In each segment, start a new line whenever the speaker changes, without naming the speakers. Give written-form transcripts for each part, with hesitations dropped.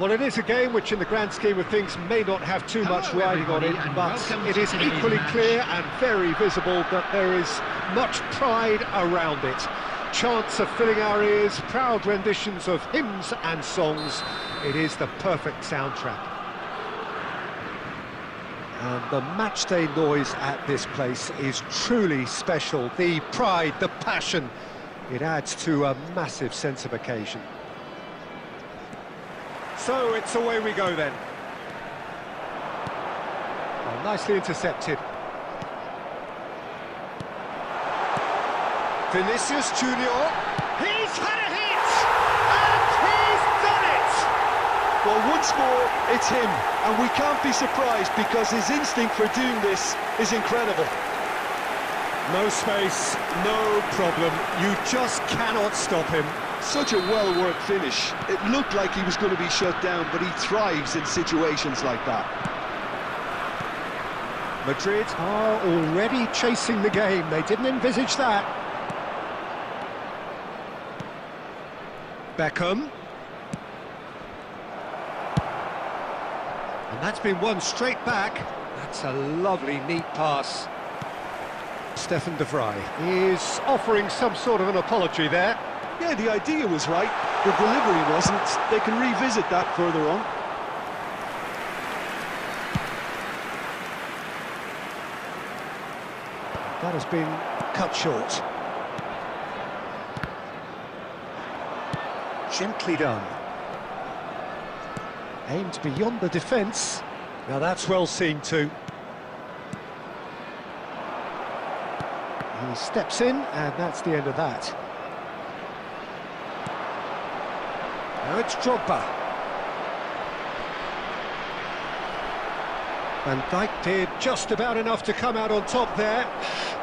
Well, it is a game which in the grand scheme of things may not have too much riding on it, but it is equally clear and very visible that there is much pride around it. Chants are filling our ears, proud renditions of hymns and songs. It is the perfect soundtrack. And the matchday noise at this place is truly special. The pride, the passion, it adds to a massive sense of occasion. So it's away we go then. Well, nicely intercepted. Vinicius Junior.
He's had a hit! And he's done it!
Well, one score, it's him. And we can't be surprised because his instinct for doing this is incredible.
No space, no problem. You just cannot stop him.
Such a well-worked finish. It looked like he was going to be shut down, but he thrives in situations like that.
Madrid are already chasing the game. They didn't envisage that. Beckham. And that's been won straight back. That's a lovely, neat pass. Stefan de Vrij is offering some sort of an apology there.
Yeah, the idea was right, the delivery wasn't. They can revisit that further on.
That has been cut short. Gently done. Aimed beyond the defence. Now that's well seen too. He steps in, and that's the end of that. Now it's Drogba. Van Dijk did just about enough to come out on top there.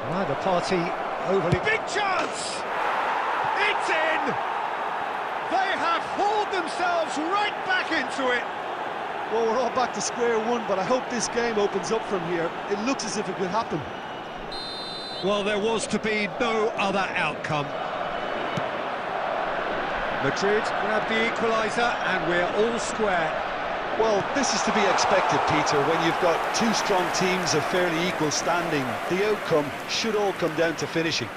Neither party overly...
Big chance! It's in! They have hauled themselves right back into it!
Well, we're all back to square one, but I hope this game opens up from here. It looks as if it could happen.
Well, there was to be no other outcome. Madrid grab the equaliser and we're all square.
Well, this is to be expected, Peter, when you've got two strong teams of fairly equal standing. The outcome should all come down to finishing.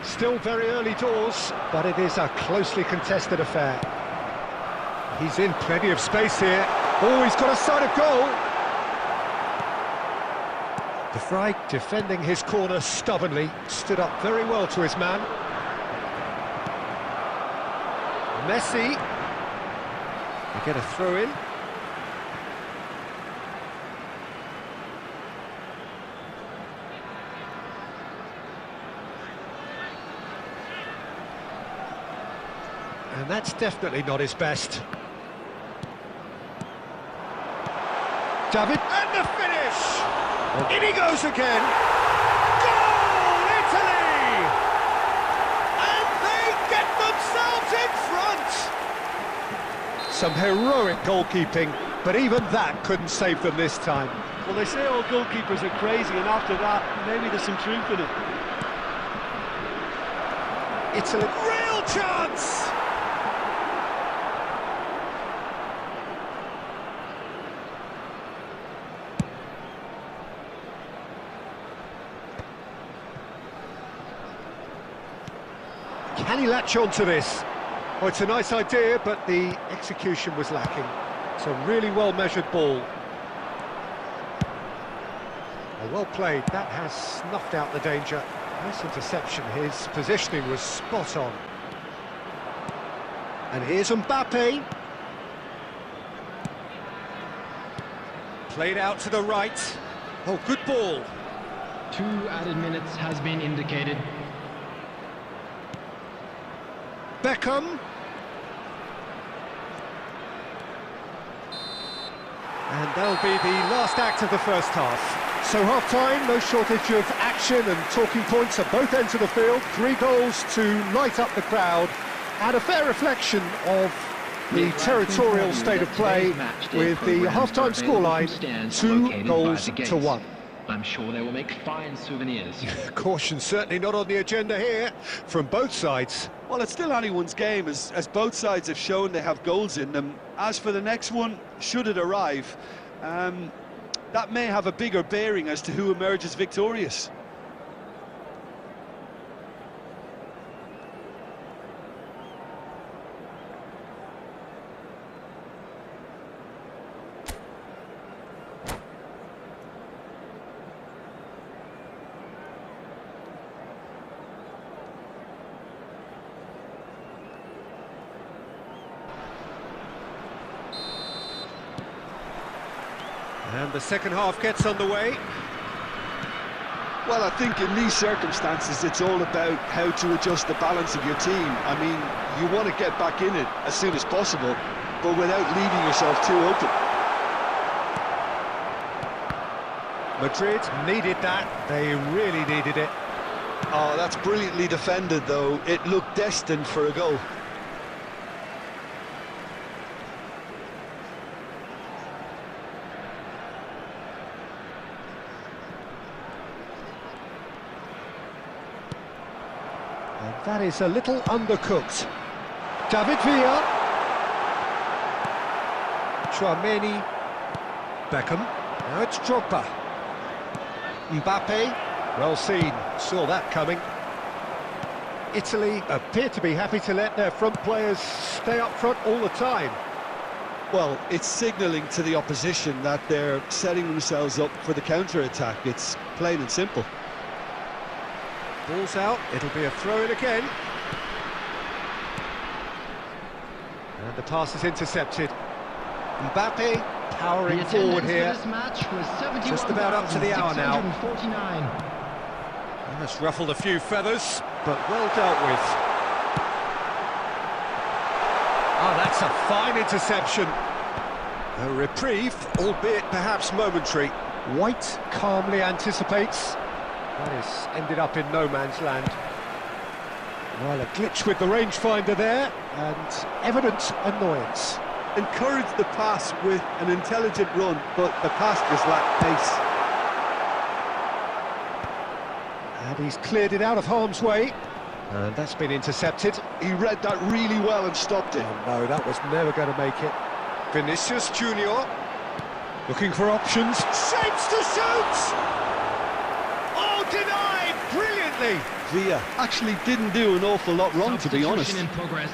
Still very early doors, but it is a closely contested affair. He's in plenty of space here. Oh, he's got a sight of goal. De Vrij defending his corner stubbornly, stood up very well to his man. Messi. They get a throw in. And that's definitely not his best. David,
And the finish!
oh.
In he goes again! Goal, Italy! And they get themselves in front!
Some heroic goalkeeping, but even that couldn't save them this time.
Well, they say all goalkeepers are crazy, and after that, maybe there's some truth in it.
Italy.
Real chance!
Can he latch on to this? Well, it's a nice idea, but the execution was lacking. It's a really well-measured ball. Well played. That has snuffed out the danger. Nice interception. His positioning was spot on. And here's Mbappe. Played out to the right. Oh, good ball.
2 added minutes has been indicated.
Beckham. And that'll be the last act of the first half. So half-time, no shortage of action and talking points at both ends of the field. 3 goals to light up the crowd, and a fair reflection of the territorial state of play with the half-time scoreline 2 goals to 1.
I'm sure they will make fine souvenirs.
Caution certainly not on the agenda here from both sides.
Well, it's still anyone's game, as both sides have shown they have goals in them. As for the next one, should it arrive, that may have a bigger bearing as to who emerges victorious.
And the second half gets underway.
Well, I think in these circumstances, it's all about how to adjust the balance of your team. I mean, you want to get back in it as soon as possible, but without leaving yourself too open.
Madrid needed that. They really needed it.
Oh, that's brilliantly defended, though. It looked destined for a goal.
And that is a little undercooked. David Villa. Chouameni. Beckham. Now it's Drogba. Mbappe. Well seen. Saw that coming. Italy appear to be happy to let their front players stay up front all the time.
Well, it's signalling to the opposition that they're setting themselves up for the counter-attack. It's plain and simple.
Ball's out, it'll be a throw-in again. And the pass is intercepted. Mbappe powering forward here.
This match was
Just about up to the hour now.
649.
That's ruffled a few feathers, but well dealt with. Oh, that's a fine interception. A reprieve, albeit perhaps momentary. White calmly anticipates. That has ended up in no man's land. Well, a glitch with the rangefinder there, and evident annoyance.
Encouraged the pass with an intelligent run, but the pass just lacked pace.
And he's cleared it out of harm's way. And that's been intercepted.
He read that really well and stopped it.
Oh, no, that was never going to make it. Vinicius Junior looking for options. Shapes to shoot! Oh, denied brilliantly.
Villa actually didn't do an awful lot wrong, to be honest.
Substitution in progress.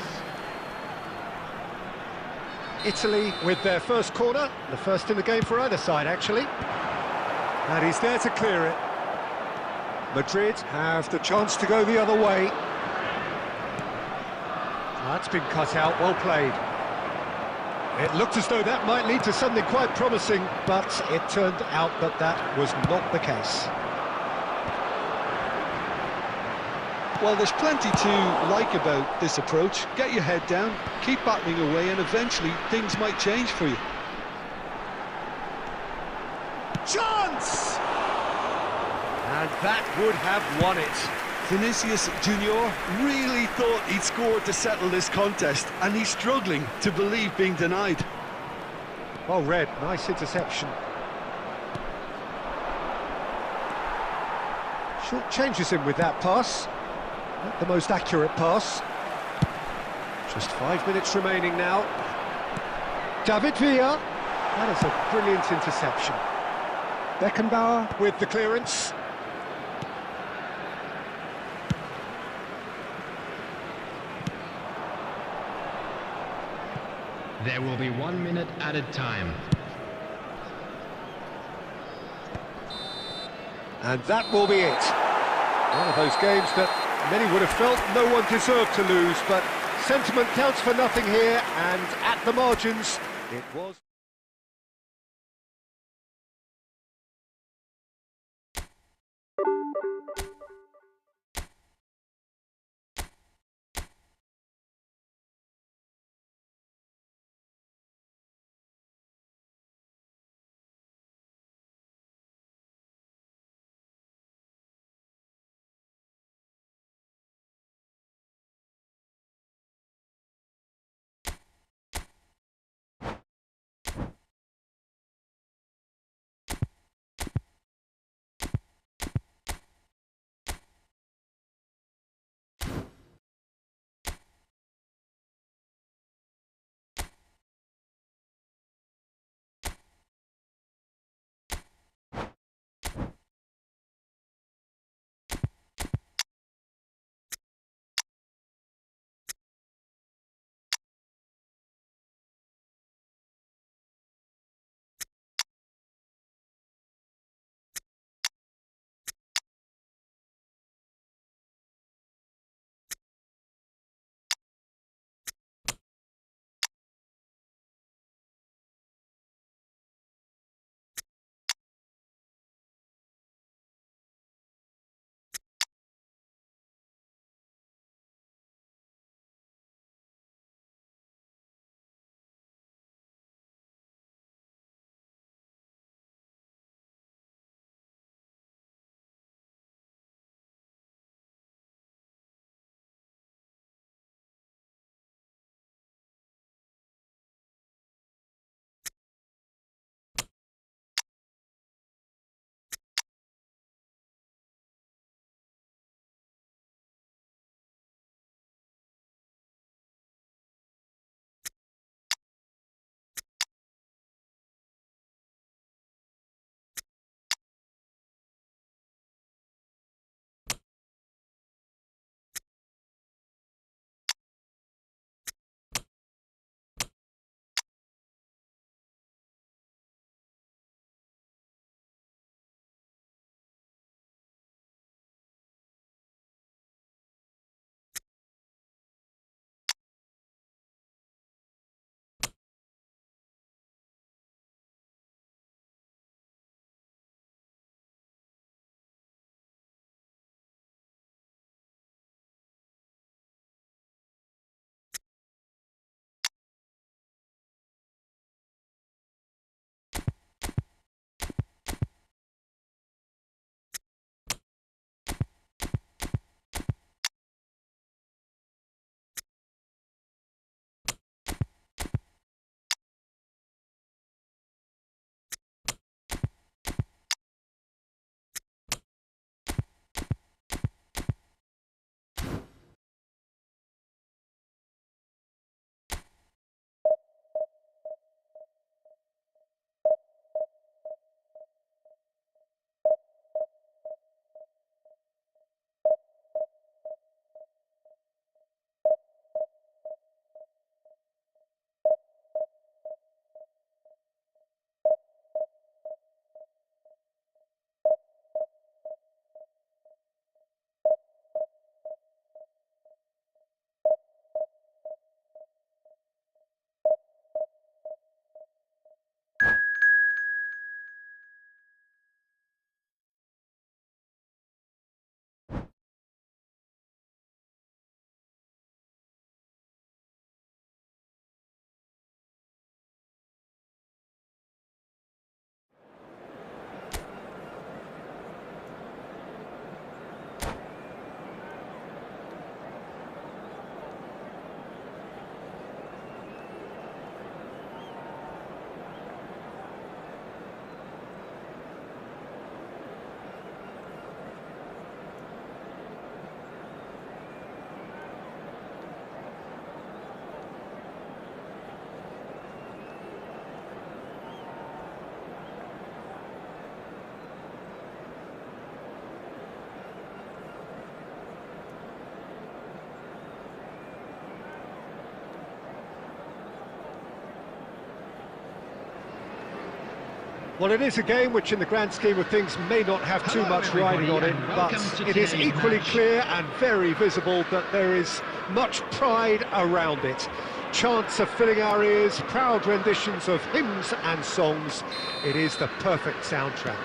Italy with their first corner, the first in the game for either side, actually. And he's there to clear it. Madrid have the chance to go the other way. That's been cut out, well played. It looked as though that might lead to something quite promising, but it turned out that that was not the case.
Well, there's plenty to like about this approach. Get your head down, keep battling away, and eventually things might change for you.
Chance! And that would have won it.
Vinicius Junior really thought he'd scored to settle this contest, and he's struggling to believe being denied.
Well read, nice interception. Short changes him with that pass. Not the most accurate pass. Just 5 minutes remaining now. David Villa. That is a brilliant interception. Beckenbauer with the clearance.
There will be 1 minute added time.
And that will be it. One of those games that many would have felt no one deserved to lose, but sentiment counts for nothing here, and at the margins, it was... Well, it is a game which in the grand scheme of things may not have too much riding on it, but it is equally clear and very visible that there is much pride around it. Chants are filling our ears, proud renditions of hymns and songs. It is the perfect soundtrack.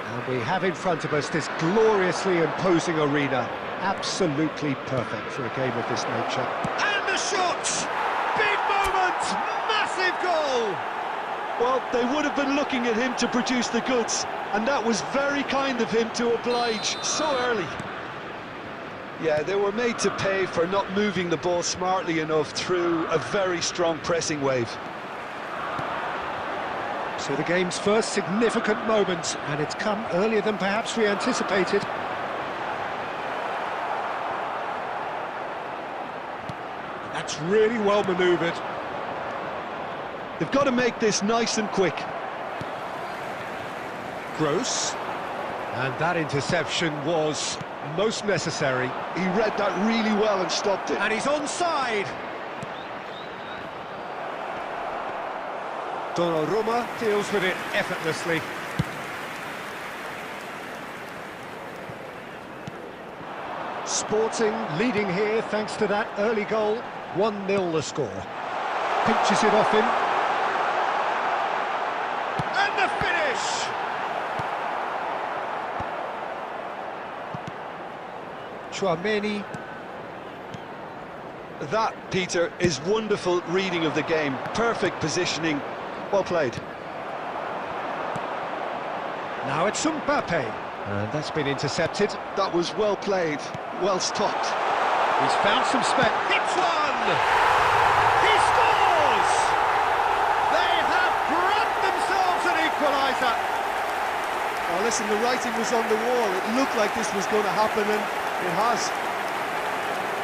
And we have in front of us this gloriously imposing arena. Absolutely perfect for a game of this nature.
And the shot! Big moment! Massive goal!
Well, they would have been looking at him to produce the goods, and that was very kind of him to oblige so early. Yeah, they were made to pay for not moving the ball smartly enough through a very strong pressing wave.
So the game's first significant moment, and it's come earlier than perhaps we anticipated. That's really well manoeuvred.
They've got to make this nice and quick.
Gross. And that interception was most necessary.
He read that really well and stopped it.
And he's onside. Donnarumma deals with it effortlessly. Sporting leading here thanks to that early goal. 1-0 the score. Pinches it off him.
And the finish!
Chouameni.
That, Peter, is wonderful reading of the game. Perfect positioning. Well played.
Now it's Mbappe. And that's been intercepted.
That was well played. Well stopped.
He's found some space.
Hits one! He scores! They have grabbed themselves an equaliser!
Oh, listen, the writing was on the wall. It looked like this was going to happen, and it has.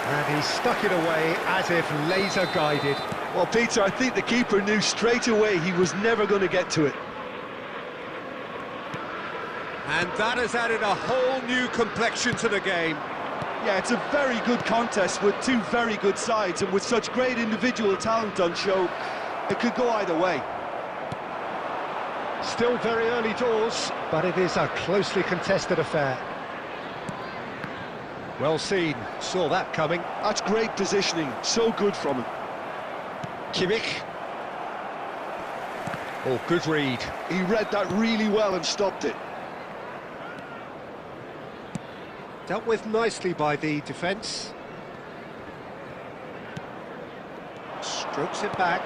And he stuck it away as if laser guided.
Well, Peter, I think the keeper knew straight away he was never going to get to it.
And that has added a whole new complexion to the game.
Yeah, it's a very good contest with two very good sides, and with such great individual talent on show, it could go either way.
Still very early doors, but it is a closely contested affair. Well seen, saw that coming.
That's great positioning, so good from him.
Kimmich. Oh, good read.
He read that really well and stopped it.
Dealt with nicely by the defence. Strokes it back.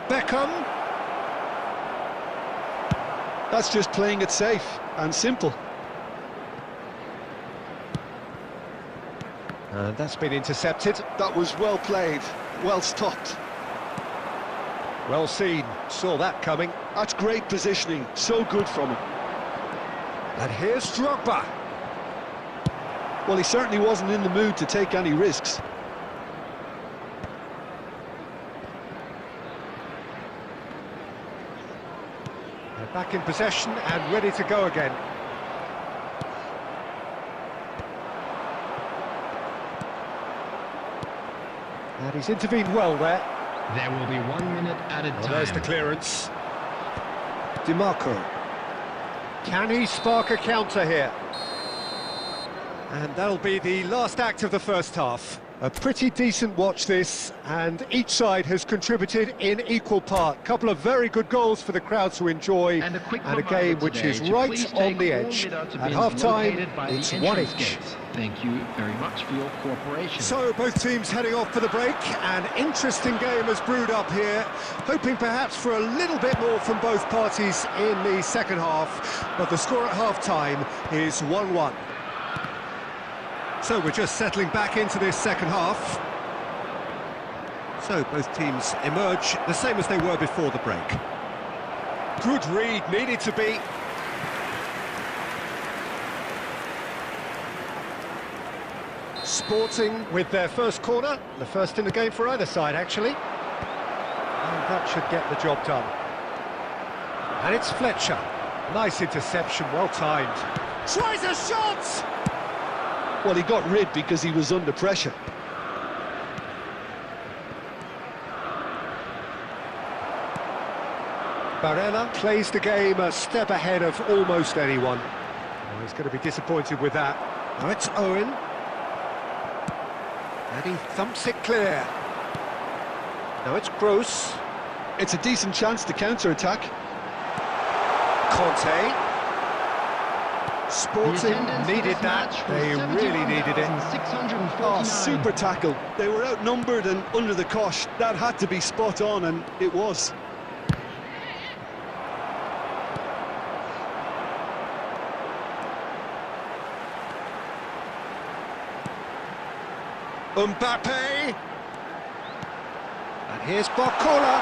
Beckham.
That's just playing it safe and simple.
And that's been intercepted.
That was well played, well stopped.
Well seen, saw that coming.
That's great positioning, so good from him.
And here's Drogba.
Well, he certainly wasn't in the mood to take any risks.
They're back in possession and ready to go again. And he's intervened well there.
There will be 1 minute added time.
There's the clearance. DiMarco. Can he spark a counter here? And that'll be the last act of the first half. A pretty decent watch this, and each side has contributed in equal part. Couple of very good goals for the crowd to enjoy, and a game which is right on the edge. At half-time, it's 1 each.
Thank you very much for your cooperation.
So both teams heading off for the break. An interesting game has brewed up here, hoping perhaps for a little bit more from both parties in the second half, but the score at half-time is 1-1. So we're just settling back into this second half. So both teams emerge the same as they were before the break. Good read, needed to be. Sporting with their first corner, the first in the game for either side, actually. And that should get the job done. And it's Fletcher. Nice interception, well timed. Tries a shot!
Well, he got rid because he was under pressure.
Barella plays the game a step ahead of almost anyone. Oh, he's going to be disappointed with that. Now it's Owen. And he thumps it clear. Now it's Gross.
It's a decent chance to counter-attack.
Conte. Sporting needed that. They really needed it.
Oh, super tackle. They were outnumbered and under the cosh. That had to be spot on, and it was.
Mbappe. And here's Barcola.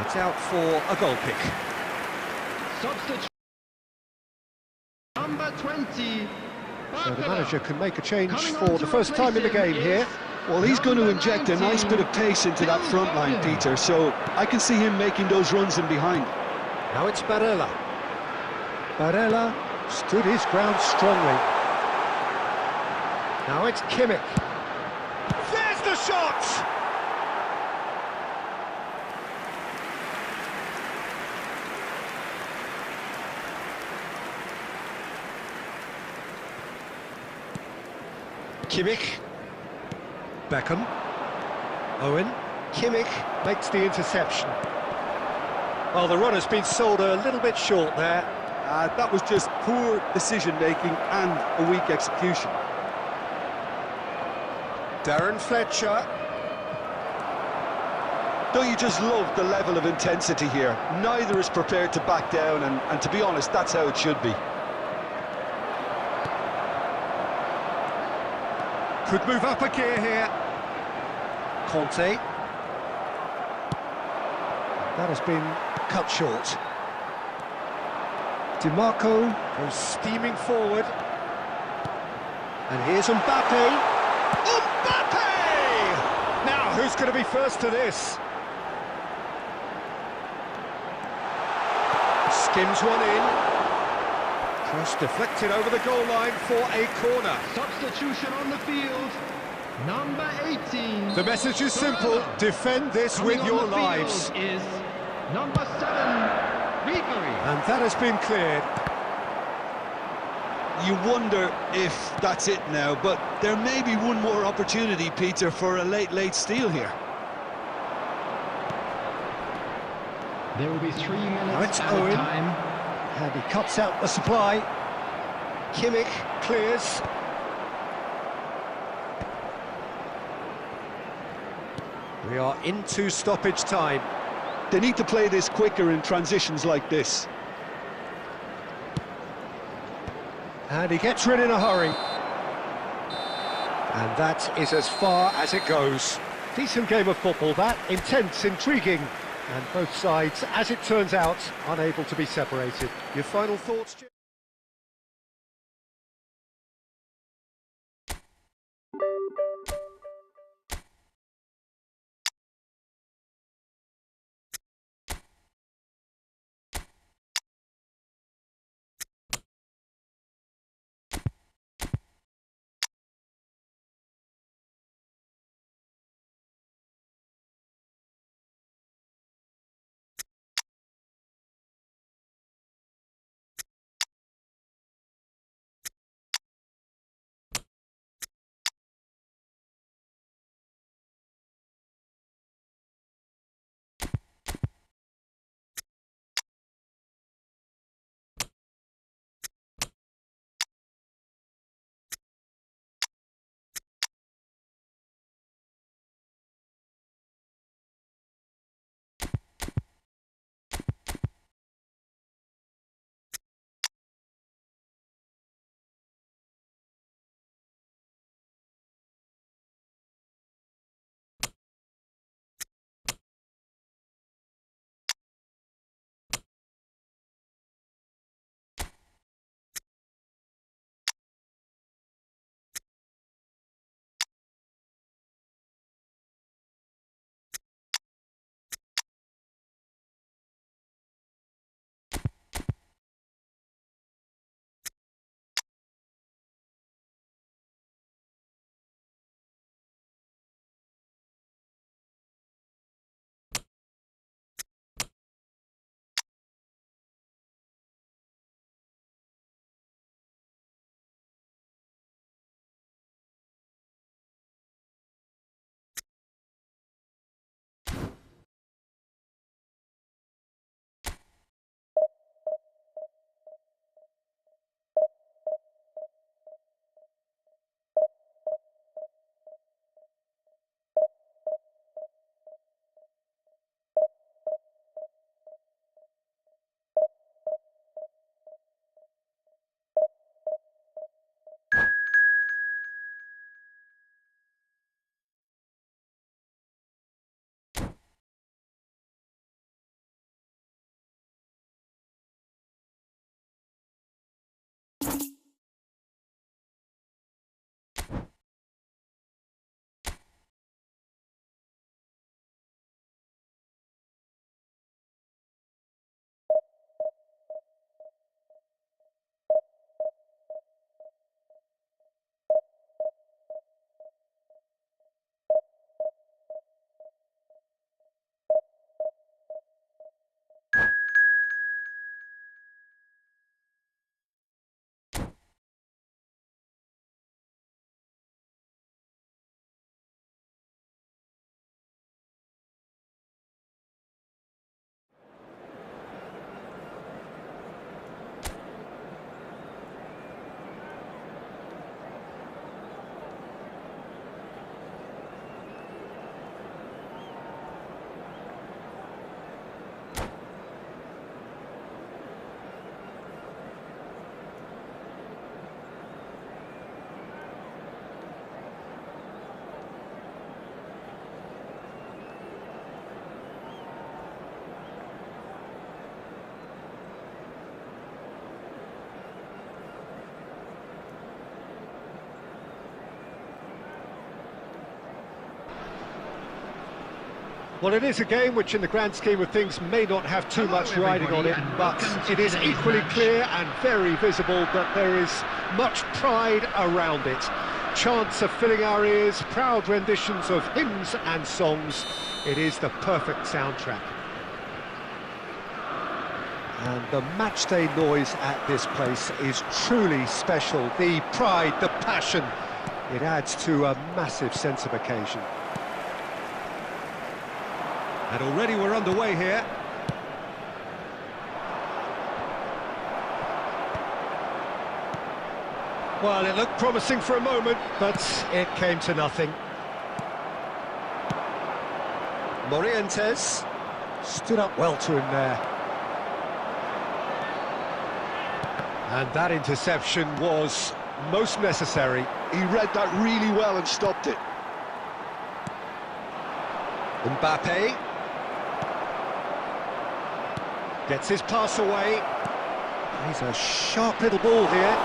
It's out for a goal kick.
Substitute number 20.
So the manager can make a change for the first time in the game here.
Well, he's going to inject a nice bit of pace into that front line, Peter, so I can see him making those runs in behind.
Now it's Barella. Barella stood his ground strongly. Now it's Kimmich. There's the shot! Kimmich. Beckham. Owen. Kimmich makes the interception. Well, the run has been sold a little bit short there.
That was just poor decision-making and a weak execution.
Darren Fletcher.
Don't you just love the level of intensity here? Neither is prepared to back down, and to be honest, that's how it should be.
Could move up a gear here. Conte. That has been cut short. DiMarco goes steaming forward. And here's Mbappe. Mbappe! Now, who's going to be first to this? Skims one in. Cross deflected over the goal line for a corner.
Substitution on the field. Number 18.
The message is simple. Defend this with your lives.
Is number 7, Ribery.
And that has been cleared.
You wonder if that's it now, but there may be one more opportunity, Peter, for a late steal here.
There will be 3 minutes
Now it's
at
Owen.
a time.
And he cuts out the supply. Kimmich clears. We are into stoppage time.
They need to play this quicker in transitions like this.
And he gets rid in a hurry. And that is as far as it goes. Decent game of football, that. Intense, intriguing. And both sides, as it turns out, unable to be separated. Your final thoughts, Jim? Well, it is a game which in the grand scheme of things may not have too much riding on it, but it is equally clear and very visible that there is much pride around it. Chants are filling our ears, proud renditions of hymns and songs. It is the perfect soundtrack. And the matchday noise at this place is truly special. The pride, the passion, it adds to a massive sense of occasion. And already we're underway here. Well, it looked promising for a moment, but it came to nothing. Morientes stood up well to him there. And that interception was most necessary.
He read that really well and stopped it.
Mbappe gets his pass away. He's a sharp little ball here.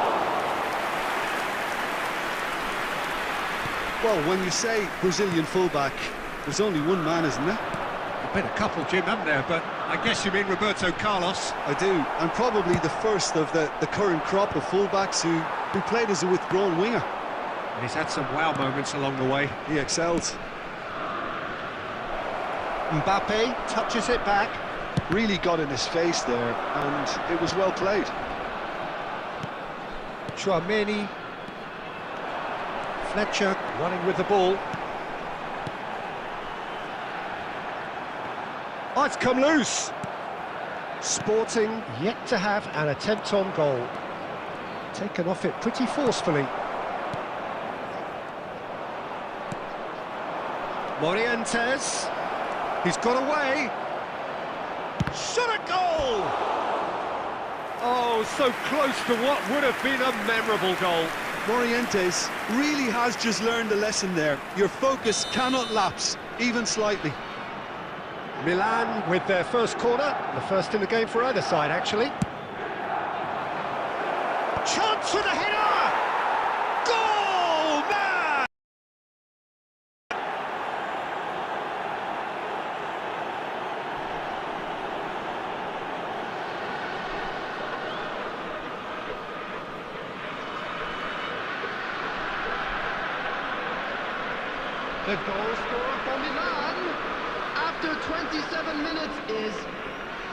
Well, when you say Brazilian fullback, there's only one man, isn't there?
There's been a couple, Jim, haven't there? But I guess you mean Roberto Carlos.
I do, and probably the first of the current crop of fullbacks who played as a withdrawn winger.
And he's had some wow moments along the way.
He excels.
Mbappe touches it back.
Really got in his face there, and it was well played.
Chouameni. Fletcher running with the ball. Oh, it's come loose. Sporting yet to have an attempt on goal. Taken off it pretty forcefully. Morientes. He's got away. Shot a goal! Oh, so close to what would have been a memorable goal.
Morientes really has just learned a lesson there. Your focus cannot lapse, even slightly.
Milan with their first corner, the first in the game for either side, actually. Chance for the header! Goal, man!
The goal scorer for Milan after 27 minutes is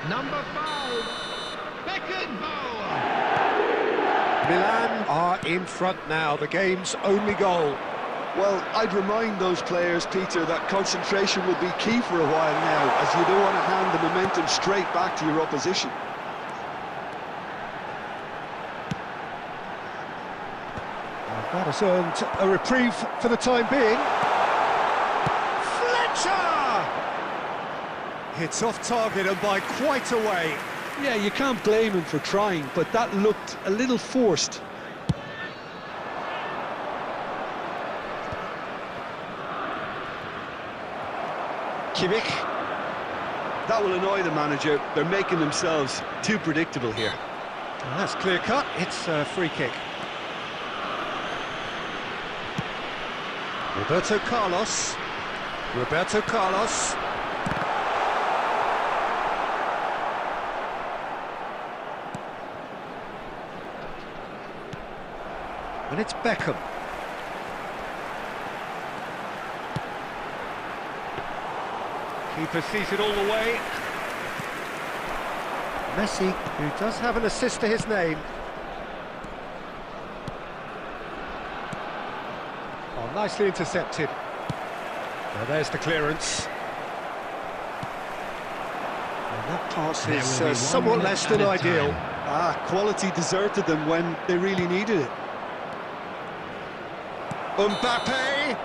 number 5, Beckenbauer.
Milan are in front now, the game's only goal.
Well, I'd remind those players, Peter, that concentration will be key for a while now, as you don't want to hand the momentum straight back to your opposition.
And that has earned a reprieve for the time being. It's off target and by quite a way.
Yeah, you can't blame him for trying, but that looked a little forced.
Kimmich.
That will annoy the manager. They're making themselves too predictable here.
Well, that's clear cut. It's a free kick. Roberto Carlos. Roberto Carlos. And it's Beckham. Keeper sees it all the way. Messi, who does have an assist to his name. Oh, nicely intercepted. Now there's the clearance. And that pass is somewhat less than ideal.
Quality deserted them when they really needed it.
Mbappe!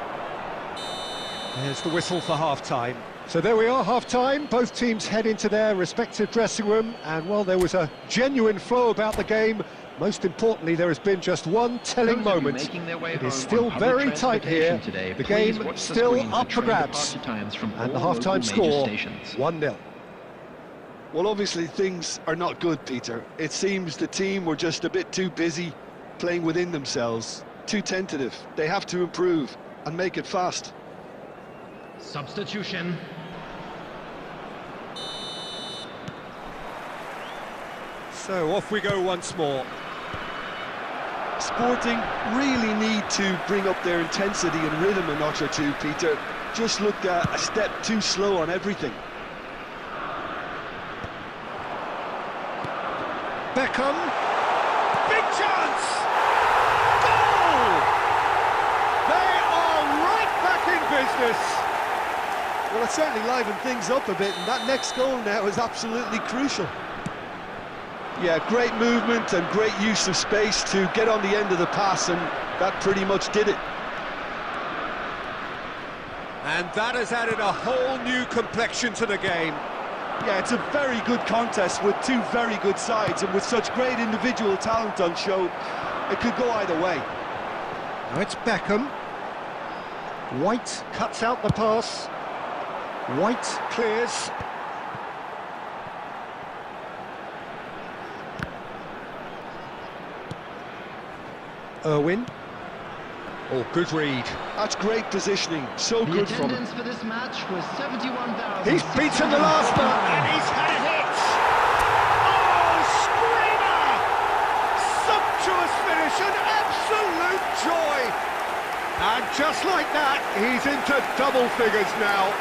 There's the whistle for half-time. So there we are, half-time. Both teams head into their respective dressing room, and while there was a genuine flow about the game, most importantly, there has been just one telling moment. It is still very tight here. The game still up for grabs. And the half-time score, 1-0.
Well, obviously things are not good, Peter. It seems the team were just a bit too busy playing within themselves. Too tentative. They have to improve and make it fast.
Substitution.
So off we go once more.
Sporting really need to bring up their intensity and rhythm a notch or two, Peter. Just looked a step too slow on everything.
Beckham. Big chance! Goal! They are right back in business.
Well, it certainly livened things up a bit, and that next goal now is absolutely crucial.
Yeah, great movement and great use of space to get on the end of the pass, and that pretty much did it.
And that has added a whole new complexion to the game.
Yeah, it's a very good contest with two very good sides, and with such great individual talent on show, it could go either way.
Now it's Beckham. White cuts out the pass. White clears. Irwin. Oh, good read.
That's great positioning, so
The
good from him.
attendance for this match was 71,000.
He's beaten the last man, and he's had a hit! Oh, screamer! Sumptuous finish, an absolute joy! And just like that, he's into double figures now.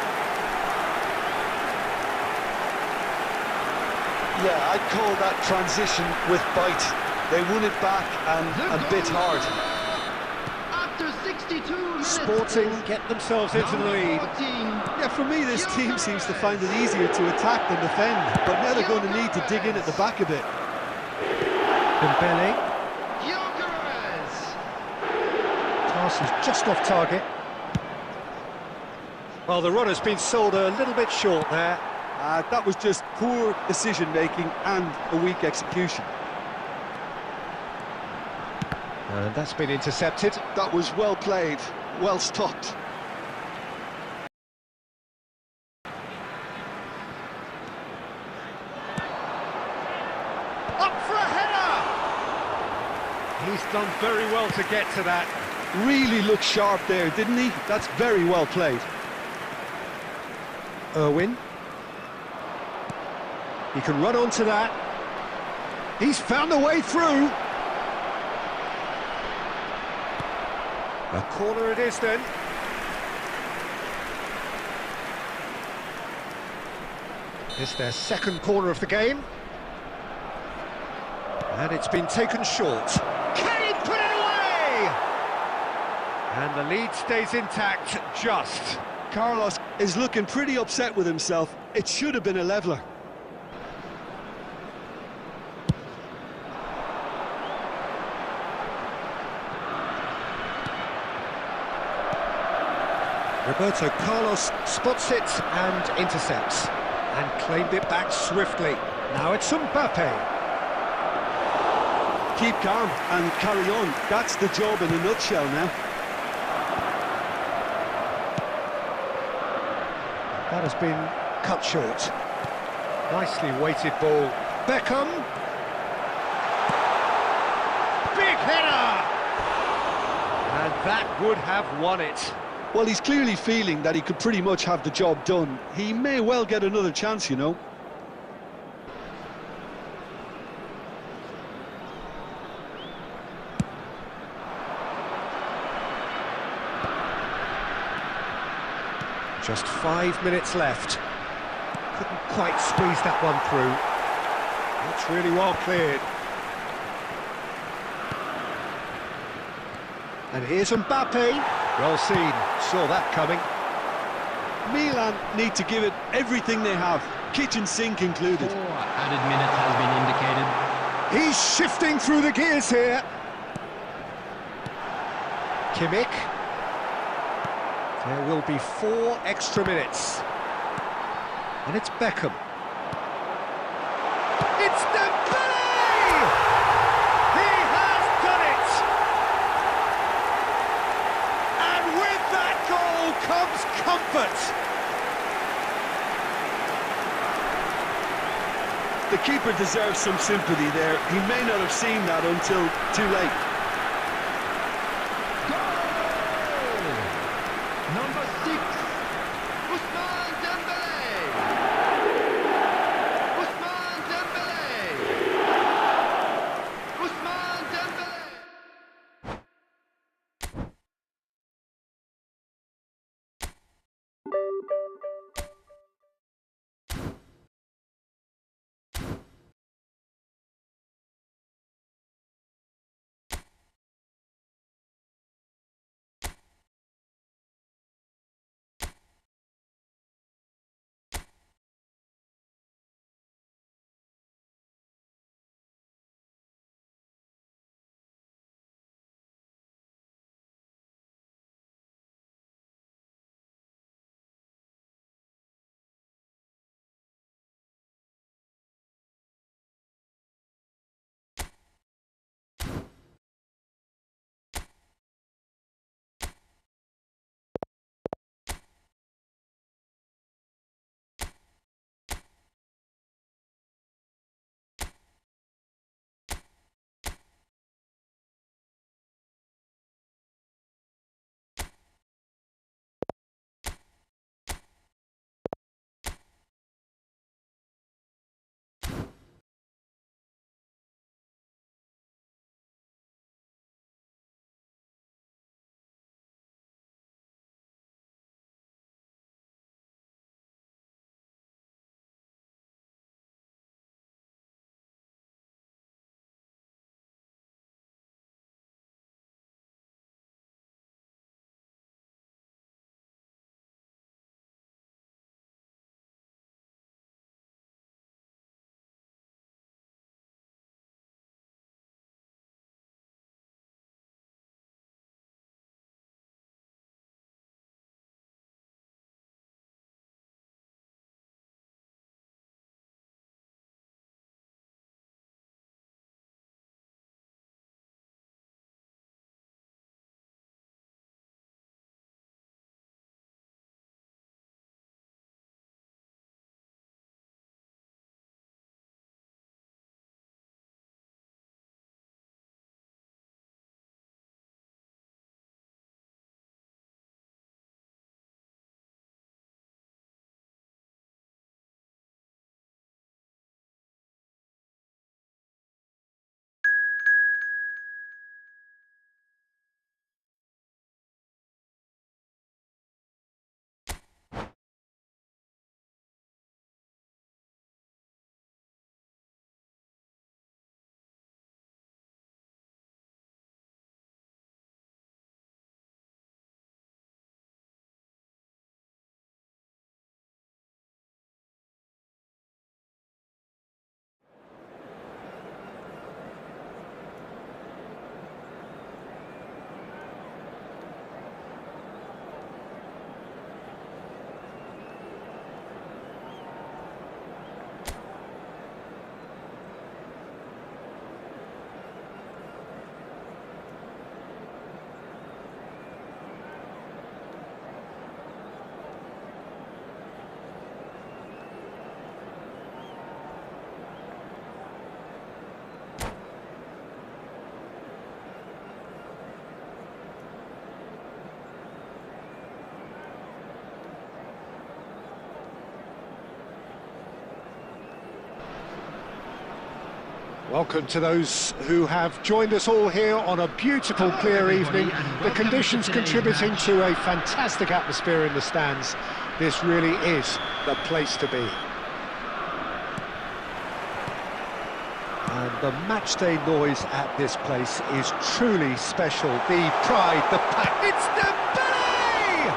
Yeah, I'd call that transition with bite. They won it back and bit hard.
After 62 minutes.
Sporting get themselves into the lead.
14.
Yeah, for me, this team seems to find it easier to attack than defend, but now they're going to need to dig in at the back a bit.
Dembele.
Gyökeres.
Pass is just off target. Well, the run has been sold a little bit short there.
That was just poor decision-making and a weak execution.
And that's been intercepted.
That was well played, well stopped.
Up for a header! He's done very well to get to that.
Really looked sharp there, didn't he? That's very well played.
Irwin. He can run onto that. He's found a way through. A corner it is then. It's their second corner of the game. And it's been taken short. Can he put it away? And the lead stays intact, just.
Carlos is looking pretty upset with himself. It should have been a leveller.
Roberto Carlos spots it and intercepts. And claimed it back swiftly. Now it's Mbappe.
Keep calm and carry on. That's the job in a nutshell now.
That has been cut short. Nicely weighted ball. Beckham. Big header! And that would have won it.
Well, he's clearly feeling that he could pretty much have the job done. He may well get another chance, you know.
Just 5 minutes left. Couldn't quite squeeze that one through. It's really well cleared. And here's Mbappe. Well seen, saw that coming.
Milan need to give it everything they have, kitchen sink included.
4 added minutes has been indicated.
He's shifting through the gears here. Kimmich. There will be 4 extra minutes. And it's Beckham. It's Dembele! He has done it! And with that goal comes comfort.
The keeper deserves some sympathy there. He may not have seen that until too late.
Number 6, Ousmane Dembele. Ousmane Dembele.
Welcome to those who have joined us all here on a beautiful, clear evening. The conditions contributing to a fantastic atmosphere in the stands. This really is the place to be. And the matchday noise at this place is truly special. The pride, the pack. It's Dembele!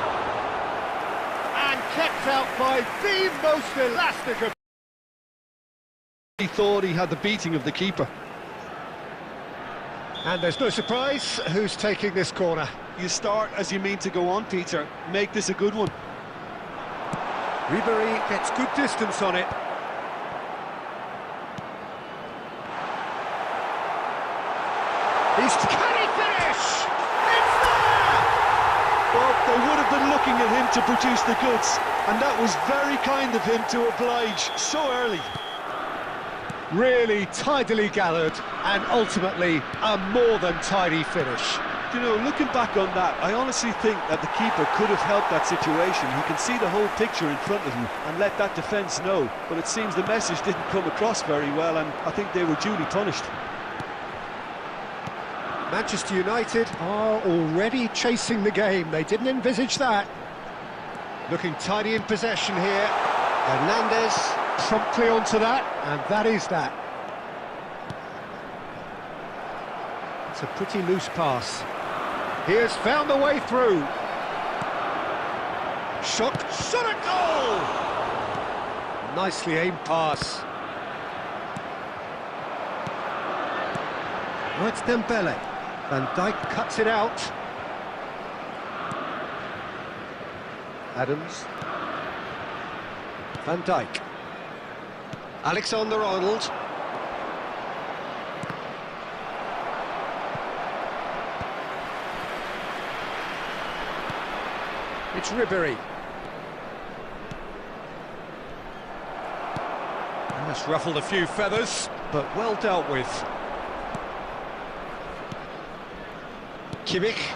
And kept out by the most elastic of...
He thought he had the beating of the keeper.
And there's no surprise who's taking this corner.
You start as you mean to go on, Peter. Make this a good one.
Ribéry gets good distance on it. Can he finish? It's there!
Well, they would have been looking at him to produce the goods, and that was very kind of him to oblige so early.
Really tidily gathered, and ultimately a more than tidy finish.
You know, looking back on that, I honestly think that the keeper could have helped that situation. He can see the whole picture in front of him and let that defence know, but it seems the message didn't come across very well, and I think they were duly punished.
Manchester United are already chasing the game. They didn't envisage that. Looking tidy in possession here. Hernandez promptly onto that, and that is that. It's a pretty loose pass. He has found the way through. Shot at goal! Nicely aimed pass. Oh, it's Dembele. Van Dijk cuts it out. Adams. Van Dijk. Alexander-Arnold. It's Ribéry. That's ruffled a few feathers, but well dealt with. Kimmich.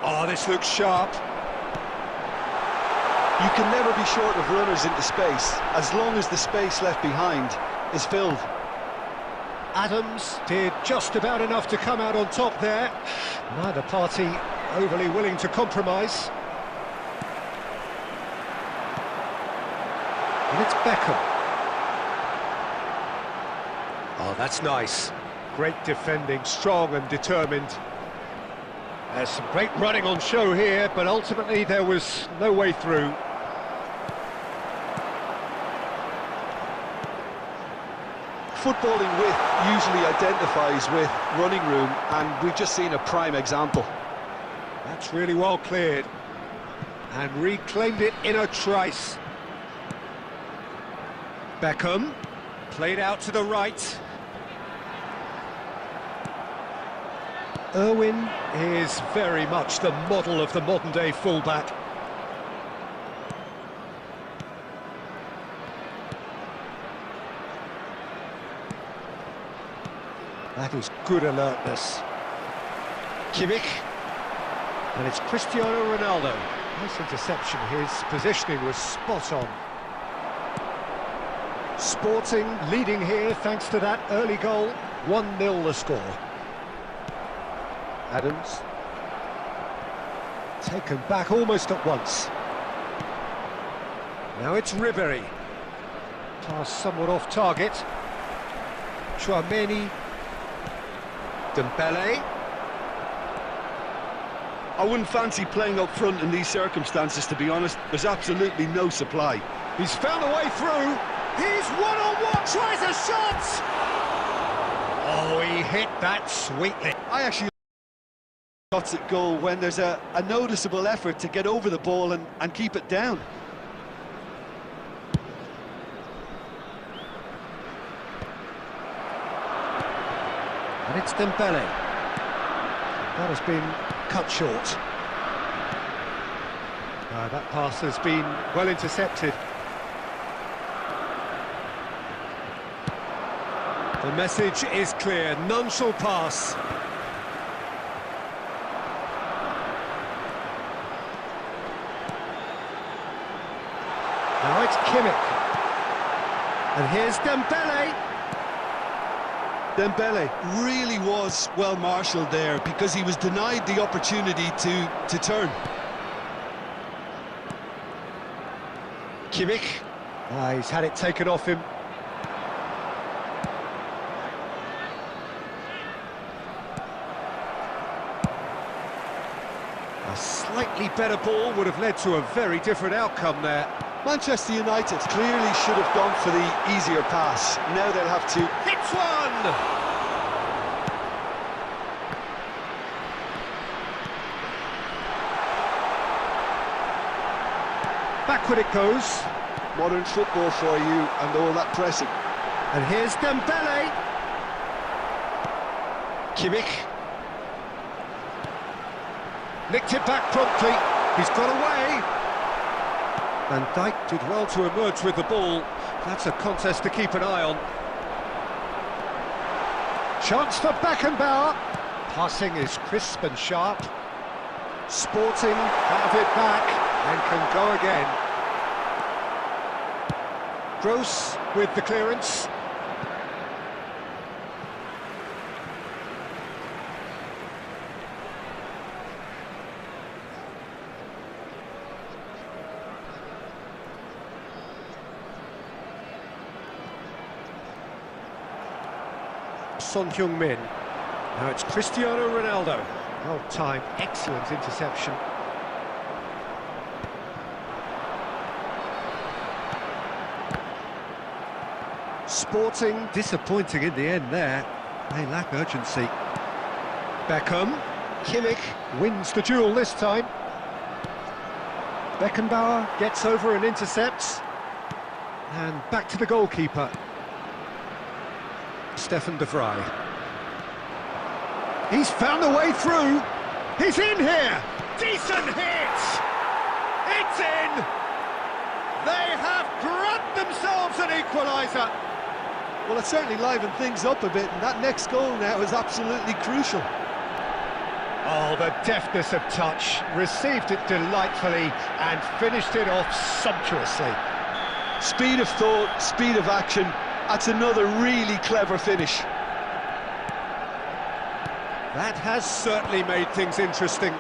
Oh, this looks sharp.
You can never be short of runners into space, as long as the space left behind is filled.
Adams did just about enough to come out on top there. Neither party overly willing to compromise. And it's Beckham. Oh, that's nice. Great defending, strong and determined. There's some great running on show here, but ultimately there was no way through.
Footballing width usually identifies with running room, and we've just seen a prime example.
That's really well cleared. And reclaimed it in a trice. Beckham, played out to the right. Irwin is very much the model of the modern-day fullback. That is good alertness. Kimmich. And it's Cristiano Ronaldo. Nice interception. His positioning was spot on. Sporting leading here thanks to that early goal. 1-0 the score. Adams. Taken back almost at once. Now it's Ribéry. Pass somewhat off target. Chouameni. Dembele.
I wouldn't fancy playing up front in these circumstances, to be honest. There's absolutely no supply.
He's found a way through. He's one-on-one, tries a shot! Oh, he hit that sweetly.
I actually shots at goal when there's a noticeable effort to get over the ball and keep it down.
And it's Dembele. That has been cut short. That pass has been well intercepted. The message is clear, none shall pass. Now it's Kimmich. And here's Dembele.
Dembele really was well marshalled there because he was denied the opportunity to turn.
Kimmich. He's had it taken off him. A slightly better ball would have led to a very different outcome there.
Manchester United clearly should have gone for the easier pass. Now they'll have to...
Hits one! Backward it goes.
Modern football for you and all that pressing.
And here's Dembele. Kimmich. Nicked it back promptly. He's got away. Van Dijk did well to emerge with the ball. That's a contest to keep an eye on. Chance for Beckenbauer. Passing is crisp and sharp. Sporting have it back and can go again. Gross with the clearance. Son Heung-min. Now it's Cristiano Ronaldo. Well timed, excellent interception. Sporting disappointing in the end there. They lack urgency. Beckham. Kimmich wins the duel this time. Beckenbauer gets over and intercepts. And back to the goalkeeper. Stefan de Vrij. He's found a way through. He's in here. Decent hit. It's in. They have grabbed themselves an equaliser.
Well, it certainly livened things up a bit, and that next goal now is absolutely crucial.
Oh, the deftness of touch. Received it delightfully and finished it off sumptuously.
Speed of thought, speed of action. That's another really clever finish.
That has certainly made things interesting.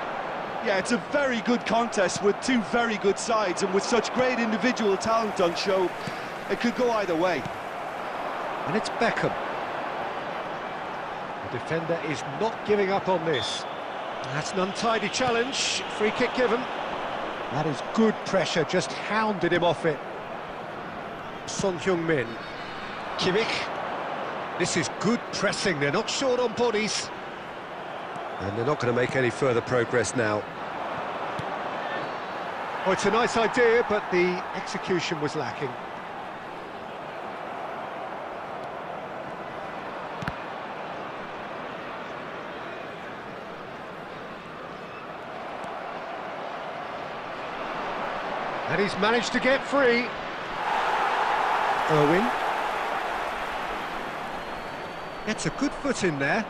Yeah, it's a very good contest with two very good sides, and with such great individual talent on show, it could go either way.
And it's Beckham. The defender is not giving up on this. That's an untidy challenge. Free kick given. That is good pressure, just hounded him off it. Son Heung-min. Kimmich. This is good pressing, they're not short on bodies. And they're not going to make any further progress now. Oh, it's a nice idea, but the execution was lacking. And he's managed to get free. Irwin. Gets a good foot in there.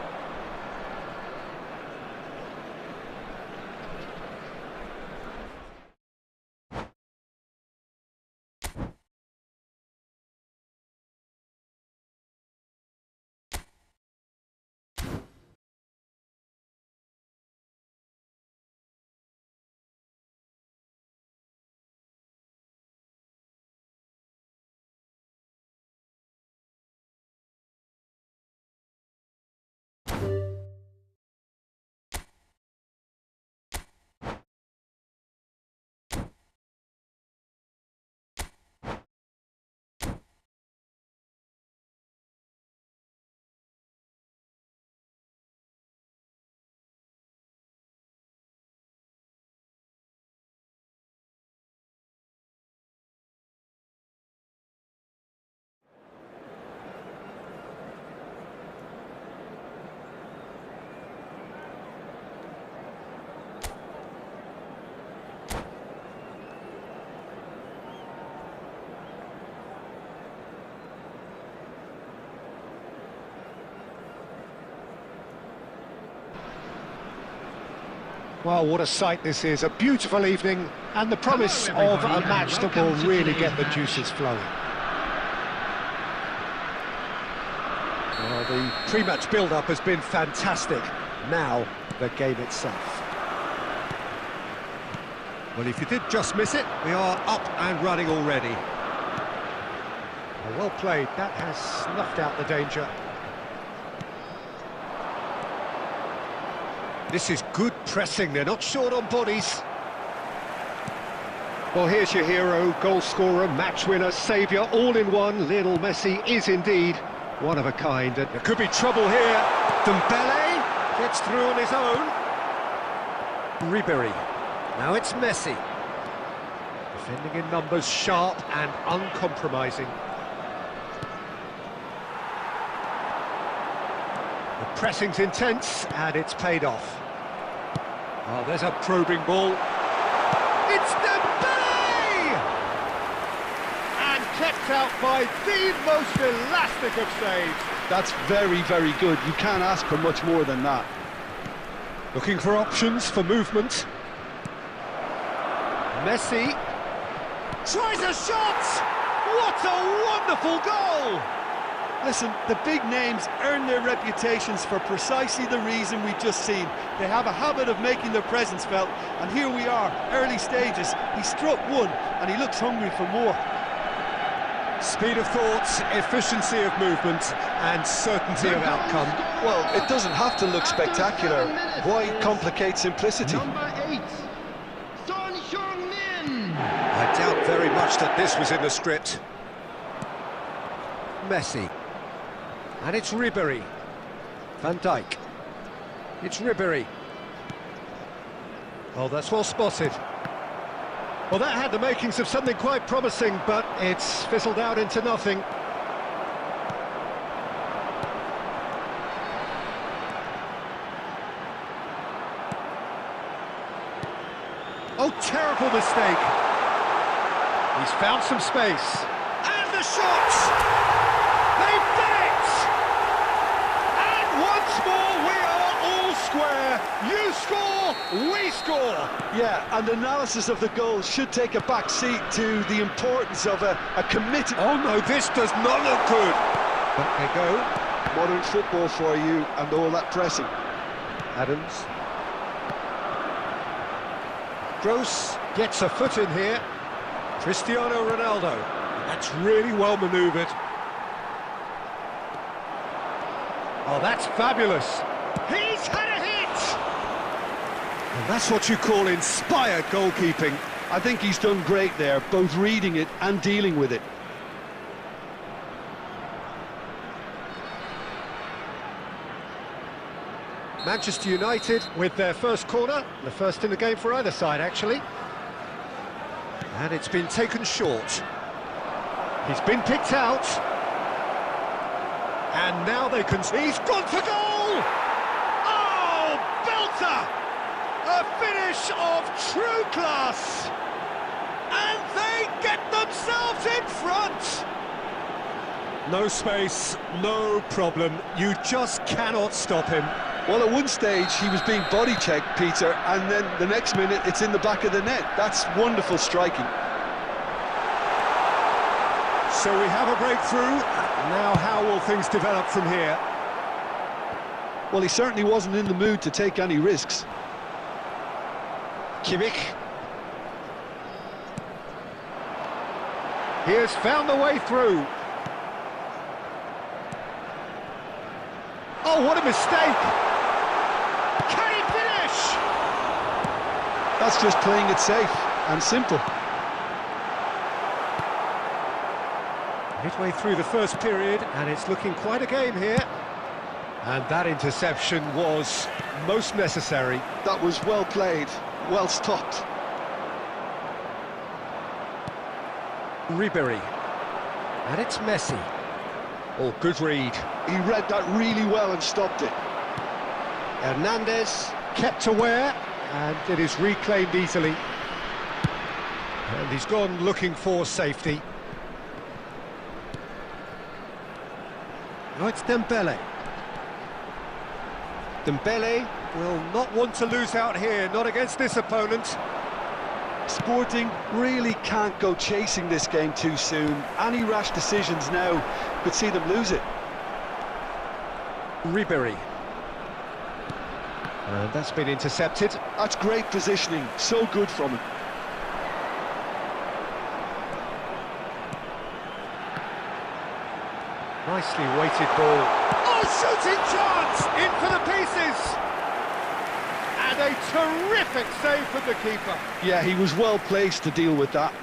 Well, what a sight this is, a beautiful evening, and the promise of a match that will really get the juices flowing. Well, the pre-match build-up has been fantastic. Now, the game itself. Well, if you did just miss it, we are up and running already. Well played, that has snuffed out the danger. This is good pressing, they're not short on bodies. Well, here's your hero, goal scorer, match winner, saviour, all in one. Lionel Messi is indeed one of a kind. And there could be trouble here. Dembele gets through on his own. Ribery. Now it's Messi. Defending in numbers, sharp and uncompromising. The pressing's intense and it's paid off. Oh, there's a probing ball. It's Dembele! And kept out by the most elastic of saves.
That's very, very good. You can't ask for much more than that.
Looking for options for movement. Messi tries a shot! What a wonderful goal!
Listen, the big names earn their reputations for precisely the reason we've just seen. They have a habit of making their presence felt, and here we are, early stages. He struck one, and he looks hungry for more.
Speed of thought, efficiency of movement, and certainty of outcome.
Well, it doesn't have to look spectacular. Why complicate simplicity?
Number 8, Son Heung-min.
I doubt very much that this was in the script. Messi. And it's Ribery. Van Dijk. It's Ribery. Oh, that's well spotted. Well, that had the makings of something quite promising, but it's fizzled out into nothing. Oh, terrible mistake. He's found some space. And the shot! They've done it! And once more we are all square. You score, we score.
Yeah, and analysis of the goal should take a back seat to the importance of a committed...
Oh no, this does not look good. But they go.
Modern football for you and all that pressing.
Adams. Gross gets a foot in here. Cristiano Ronaldo. That's really well manoeuvred. Oh, that's fabulous. He's had a hit! And that's what you call inspired goalkeeping.
I think he's done great there, both reading it and dealing with it.
Manchester United with their first corner, the first in the game for either side, actually. And it's been taken short. He's been picked out. And now they can... He's gone for goal! Oh, belter! A finish of true class! And they get themselves in front! No space, no problem. You just cannot stop him.
Well, at one stage, he was being body-checked, Peter, and then the next minute, it's in the back of the net. That's wonderful striking.
So we have a breakthrough. Now how will things develop from here?
Well, he certainly wasn't in the mood to take any risks.
Kimmich. He has found the way through. Oh, what a mistake! Can he finish?
That's just playing it safe and simple.
Midway through the first period, and it's looking quite a game here. And that interception was most necessary.
That was well played, well stopped.
Ribery. And it's Messi. Oh, good read.
He read that really well and stopped it.
Hernandez kept aware, and it is reclaimed easily. And he's gone looking for safety. Now it's Dembele. Dembele will not want to lose out here, not against this opponent.
Sporting really can't go chasing this game too soon. Any rash decisions now could see them lose it.
Ribery. And that's been intercepted.
That's great positioning, so good from him.
Nicely weighted ball. Oh, shooting chance! In for the pieces! And a terrific save from the keeper.
Yeah, he was well placed to deal with that.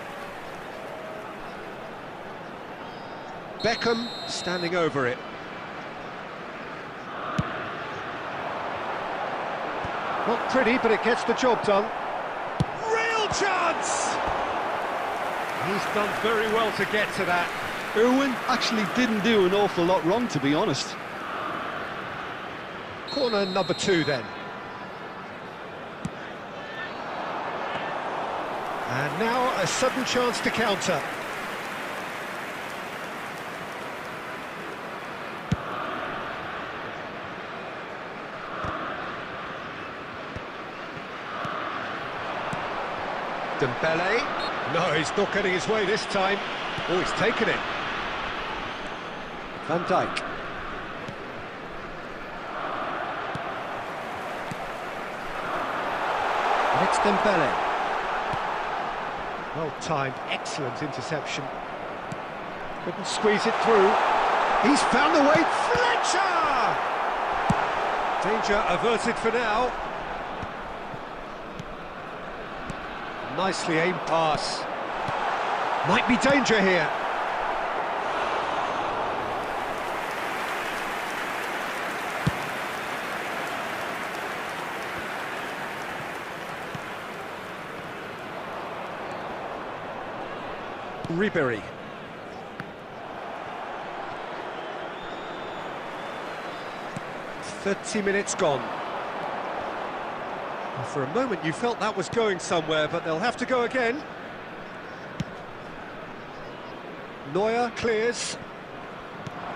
Beckham standing over it. Not pretty, but it gets the job done. Real chance! He's done very well to get to that.
Irwin actually didn't do an awful lot wrong, to be honest.
Corner number 2 then. And now a sudden chance to counter. Dembele. No, he's not getting his way this time. Oh, he's taken it. Van Dijk. And it's Dembele. Well timed, excellent interception. Couldn't squeeze it through. He's found the way. Fletcher! Danger averted for now. Nicely aimed pass. Might be danger here. Ribery. "30 minutes gone. Well, for a moment you felt that was going somewhere, but they'll have to go again. Neuer clears.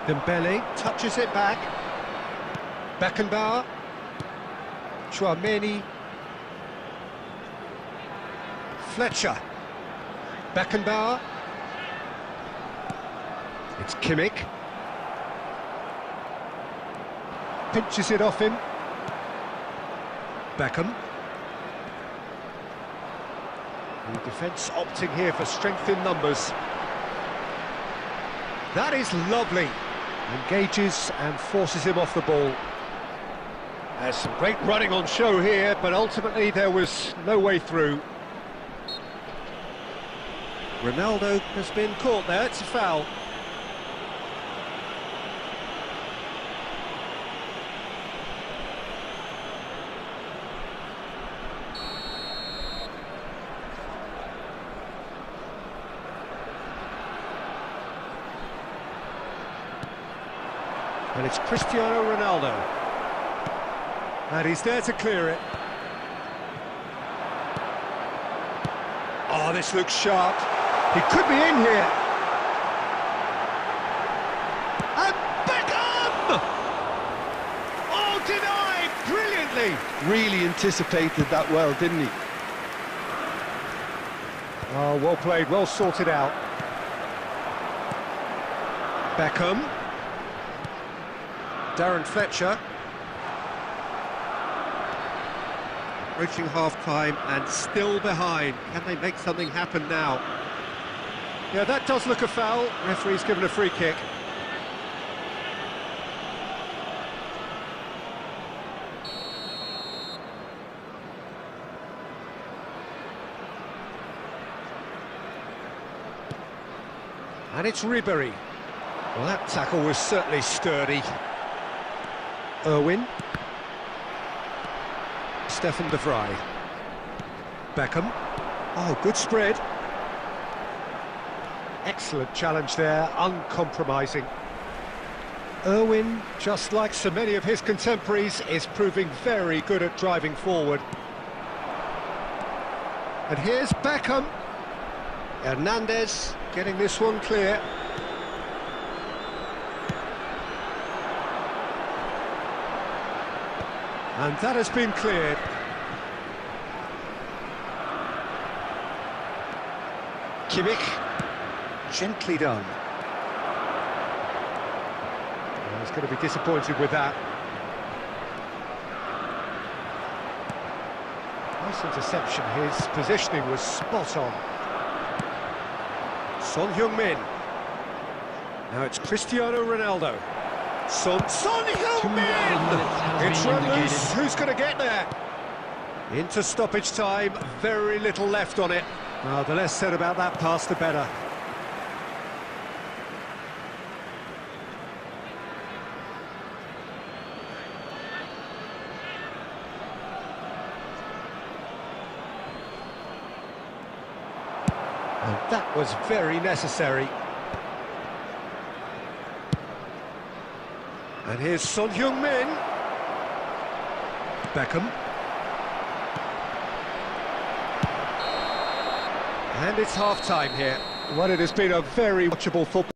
Dembele touches it back. Beckenbauer. Chouameni. Fletcher. Beckenbauer. It's Kimmich. Pinches it off him. Beckham. The defence opting here for strength in numbers. That is lovely. Engages and forces him off the ball. There's some great running on show here, but ultimately there was no way through. Ronaldo has been caught there, it's a foul. And it's Cristiano Ronaldo. And he's there to clear it. Oh, this looks sharp. He could be in here. And Beckham! Oh, denied brilliantly.
Really anticipated that well, didn't he?
Oh, well played, well sorted out. Beckham. Darren Fletcher. Reaching half-time and still behind. Can they make something happen now? Yeah, that does look a foul. Referee's given a free kick. And it's Ribery. Well, that tackle was certainly sturdy. Irwin. Stefan de Vrij. Beckham. Oh, good spread. Excellent challenge there, uncompromising. Irwin, just like so many of his contemporaries, is proving very good at driving forward. And here's Beckham. Hernandez getting this one clear. And that has been cleared. Kimmich. Gently done. Well, he's going to be disappointed with that. Nice interception, his positioning was spot on. Son Heung-min. Now it's Cristiano Ronaldo. Son Heung-min! It's run loose, who's going to get there? Into stoppage time, very little left on it. Well, the less said about that pass, the better. And that was very necessary. And here's Son Heung-min. Beckham. And it's half-time here. Well, it has been a very watchable football.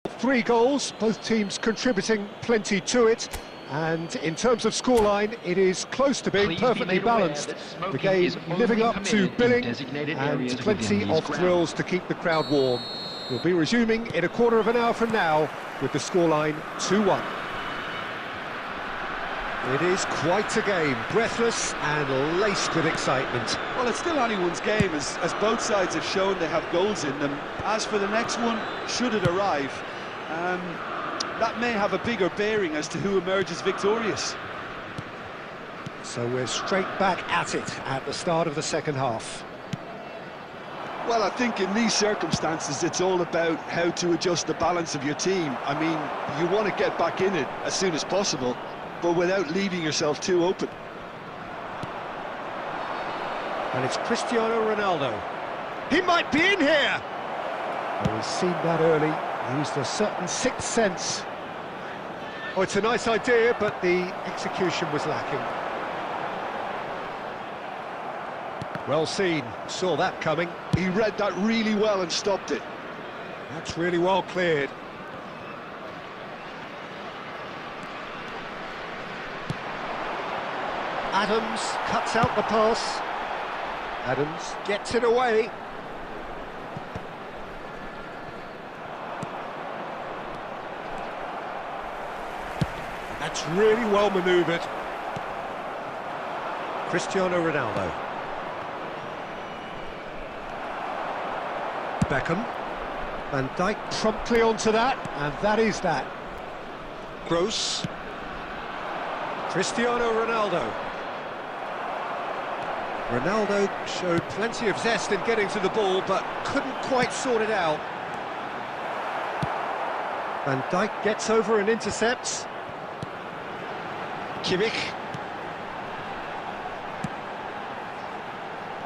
3 goals, both teams contributing plenty to it. And in terms of scoreline, it is close to being perfectly balanced. The game living up to billing and plenty of thrills to keep the crowd warm. We'll be resuming in a quarter of an hour from now with the scoreline 2-1. It is quite a game, breathless and laced with excitement.
Well, it's still anyone's game, as both sides have shown they have goals in them. As for the next one, should it arrive, that may have a bigger bearing as to who emerges victorious.
So we're straight back at it at the start of the second half.
Well, I think in these circumstances, it's all about how to adjust the balance of your team. I mean, you want to get back in it as soon as possible, but without leaving yourself too open.
And it's Cristiano Ronaldo. He might be in here! Oh, he's seen that early, used a certain sixth sense. Oh, it's a nice idea, but the execution was lacking. Well seen, saw that coming.
He read that really well and stopped it.
That's really well cleared. Adams cuts out the pass. Adams gets it away. That's really well manoeuvred. Cristiano Ronaldo. Beckham. Van Dijk promptly onto that, and that is that. Gross. Cristiano Ronaldo. Ronaldo showed plenty of zest in getting to the ball, but couldn't quite sort it out. Van Dijk gets over and intercepts. Kimmich.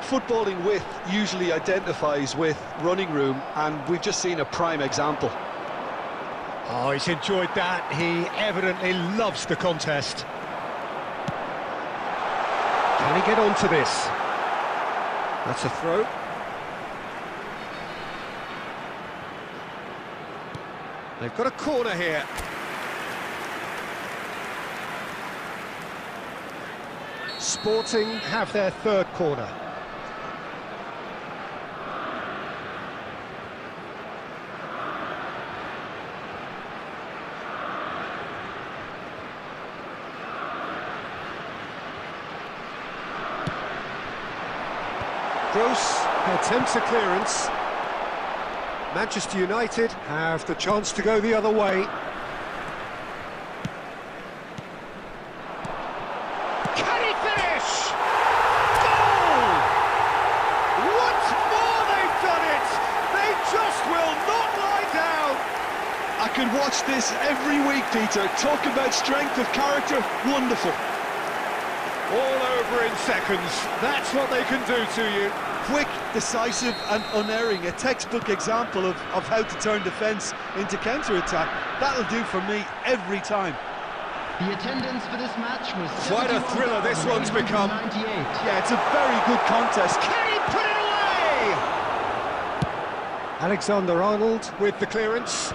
Footballing width usually identifies with running room, and we've just seen a prime example.
Oh, he's enjoyed that. He evidently loves the contest. Can he get onto this? That's a throw. They've got a corner here. Sporting have their third corner. Gross attempts a clearance. Manchester United have the chance to go the other way. Can he finish? Goal! Once more they've done it! They just will not lie down!
I could watch this every week, Peter. Talk about strength of character, wonderful.
All over in seconds, that's what they can do to you.
Quick, decisive and unerring, a textbook example of how to turn defence into counter-attack. That'll do for me every time.
The attendance for this match was
Quite a thriller this one's become.
Yeah, it's a very good contest.
Can he put it away? Alexander-Arnold with the clearance.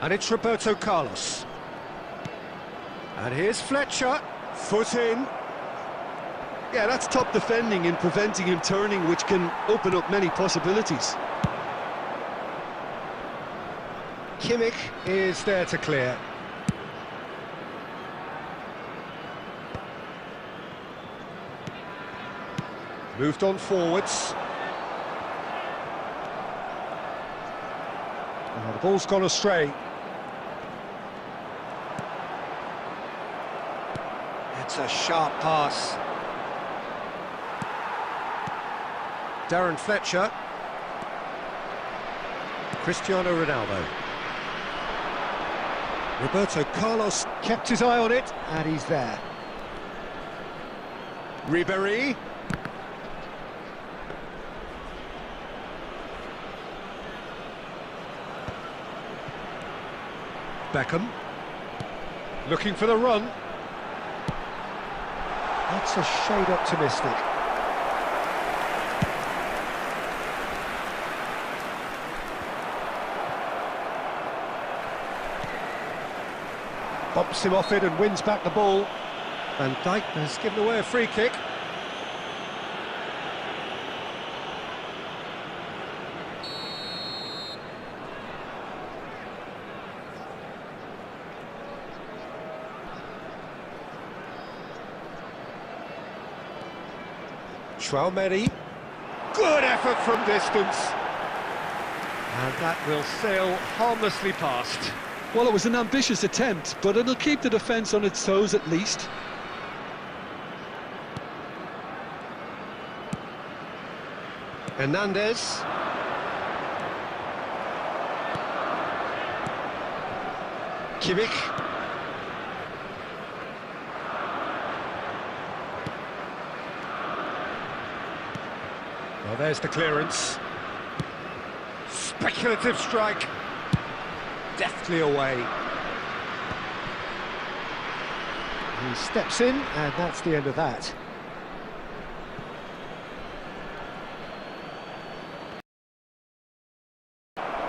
And it's Roberto Carlos. And here's Fletcher, foot in.
Yeah, that's top defending in preventing him turning, which can open up many possibilities.
Kimmich is there to clear. Moved on forwards. Oh, the ball's gone astray. It's a sharp pass. Darren Fletcher. Cristiano Ronaldo. Roberto Carlos kept his eye on it, and he's there. Ribéry. Beckham. Looking for the run. That's a shade optimistic. Bumps him off it and wins back the ball. Van Dijk has given away a free kick. Tchouaméni. Good effort from distance. And that will sail harmlessly past.
Well, it was an ambitious attempt, but it'll keep the defence on its toes at least.
Hernandez. Kimmich. Well, there's the clearance. Speculative strike. Deftly away. He steps in, and that's the end of that.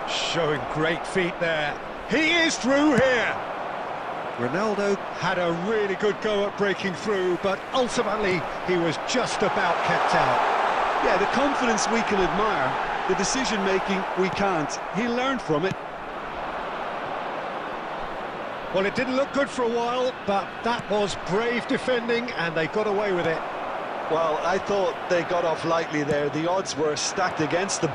Showing great feet there. He is through here. Ronaldo had a really good go at breaking through, but ultimately he was just about kept out.
Yeah, the confidence we can admire, the decision-making we can't. He learned from it.
Well, it didn't look good for a while, but that was brave defending, and they got away with it.
Well, I thought they got off lightly there. The odds were stacked against them.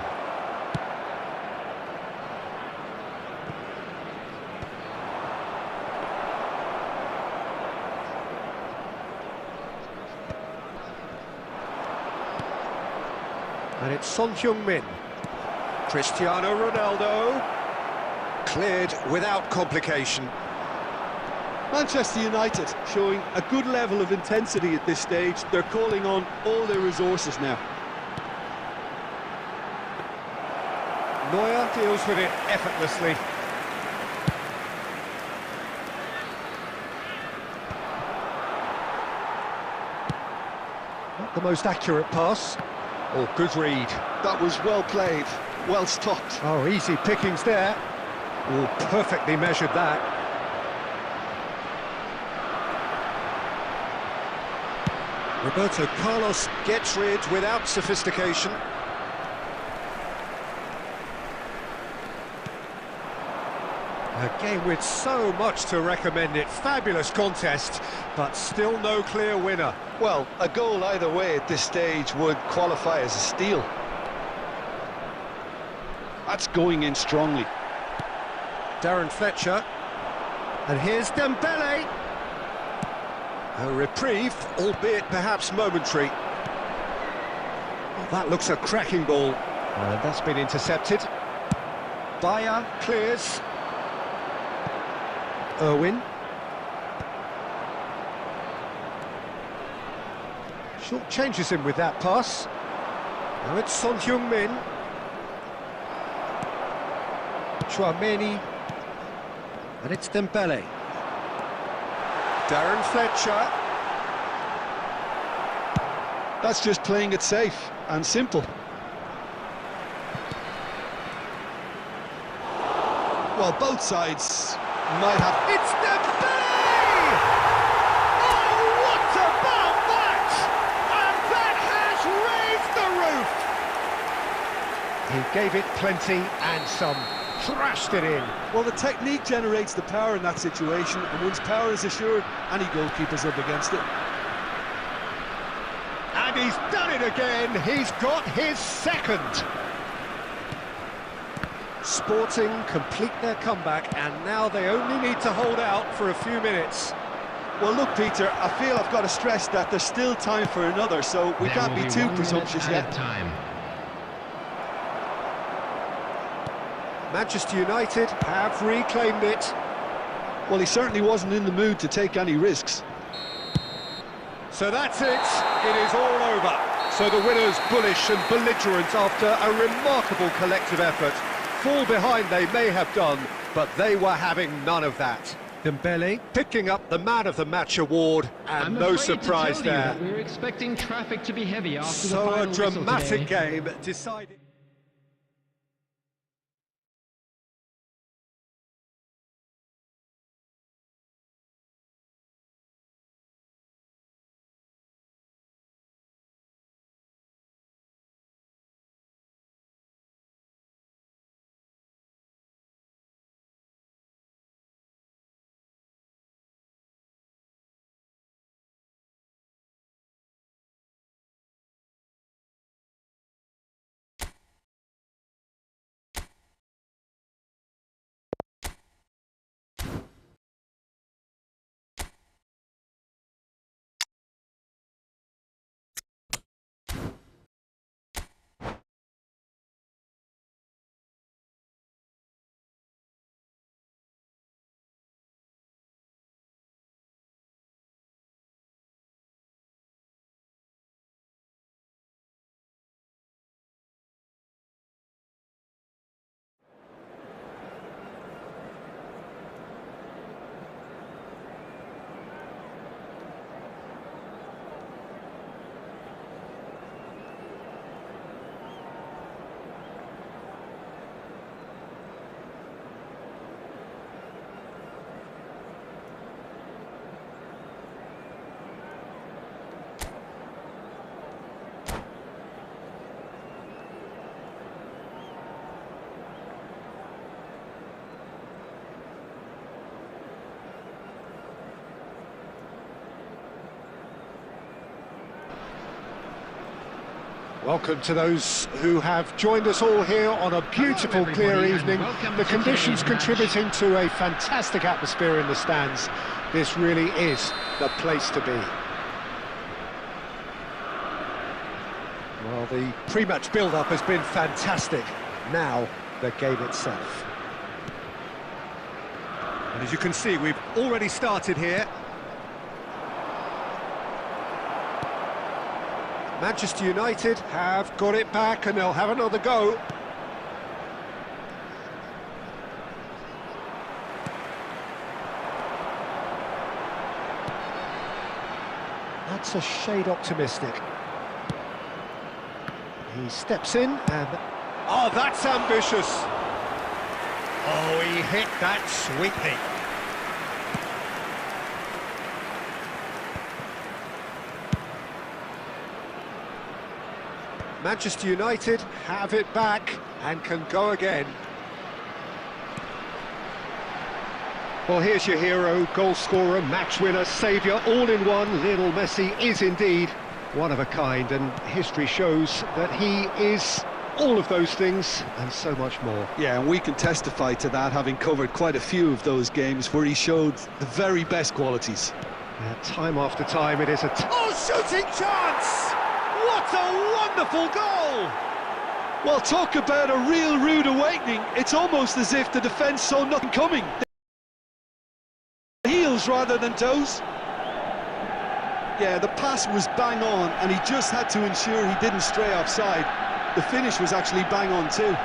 And it's Son Heung-min. Cristiano Ronaldo. Cleared without complication.
Manchester United showing a good level of intensity at this stage. They're calling on all their resources now.
Neuer deals with it effortlessly. Not the most accurate pass. Oh, good read.
That was well played, well stopped.
Oh, easy pickings there. Oh, perfectly measured that. Roberto Carlos gets rid without sophistication. A game with so much to recommend it. Fabulous contest, but still no clear winner.
Well, a goal either way at this stage would qualify as a steal. That's going in strongly.
Darren Fletcher. And here's Dembele. A reprieve, albeit perhaps momentary. Oh, that looks a cracking ball. And that's been intercepted. Bayer clears. Irwin. Short changes him with that pass. Now it's Son Heung-min. Tchouaméni. And it's Dembele. Darren Fletcher.
That's just playing it safe and simple. Well, both sides might have...
It's Dembele! Oh, what about that? And that has raised the roof! He gave it plenty and some. Thrashed it in.
Well, the technique generates the power in that situation, and once power is assured, any goalkeeper's up against it.
And he's done it again. He's got his second. Sporting complete their comeback, and now they only need to hold out for a few minutes.
Well, look, Peter, I feel I've got to stress that there's still time for another, so we can't be too presumptuous yet.
Manchester United have reclaimed it.
Well, he certainly wasn't in the mood to take any risks.
So that's it. It is all over. So the winners bullish and belligerent after a remarkable collective effort. Fall behind they may have done, but they were having none of that. Dembele picking up the Man of the Match award, and no surprise there.
We were expecting traffic to be heavy after the
So
final
a
whistle
dramatic
today.
game decided. Welcome to those who have joined us all here on a beautiful, clear evening. The conditions contributing to a fantastic atmosphere in the stands. This really is the place to be. Well, the pre-match build-up has been fantastic. Now, the game itself. And as you can see, we've already started here. Manchester United have got it back and they'll have another go. That's a shade optimistic. He steps in and... Oh, that's ambitious! Oh, he hit that sweetly. Manchester United have it back and can go again. Well, here's your hero, goal scorer, match winner, saviour, all in one. Lionel Messi is indeed one of a kind, and history shows that he is all of those things and so much more.
Yeah, and we can testify to that, having covered quite a few of those games where he showed the very best qualities.
Yeah, time after time, it is a... shooting chance! What a wonderful goal!
Well, talk about a real rude awakening. It's almost as if the defence saw nothing coming. Heels rather than toes. Yeah, the pass was bang on, and he just had to ensure he didn't stray offside. The finish was actually bang on too.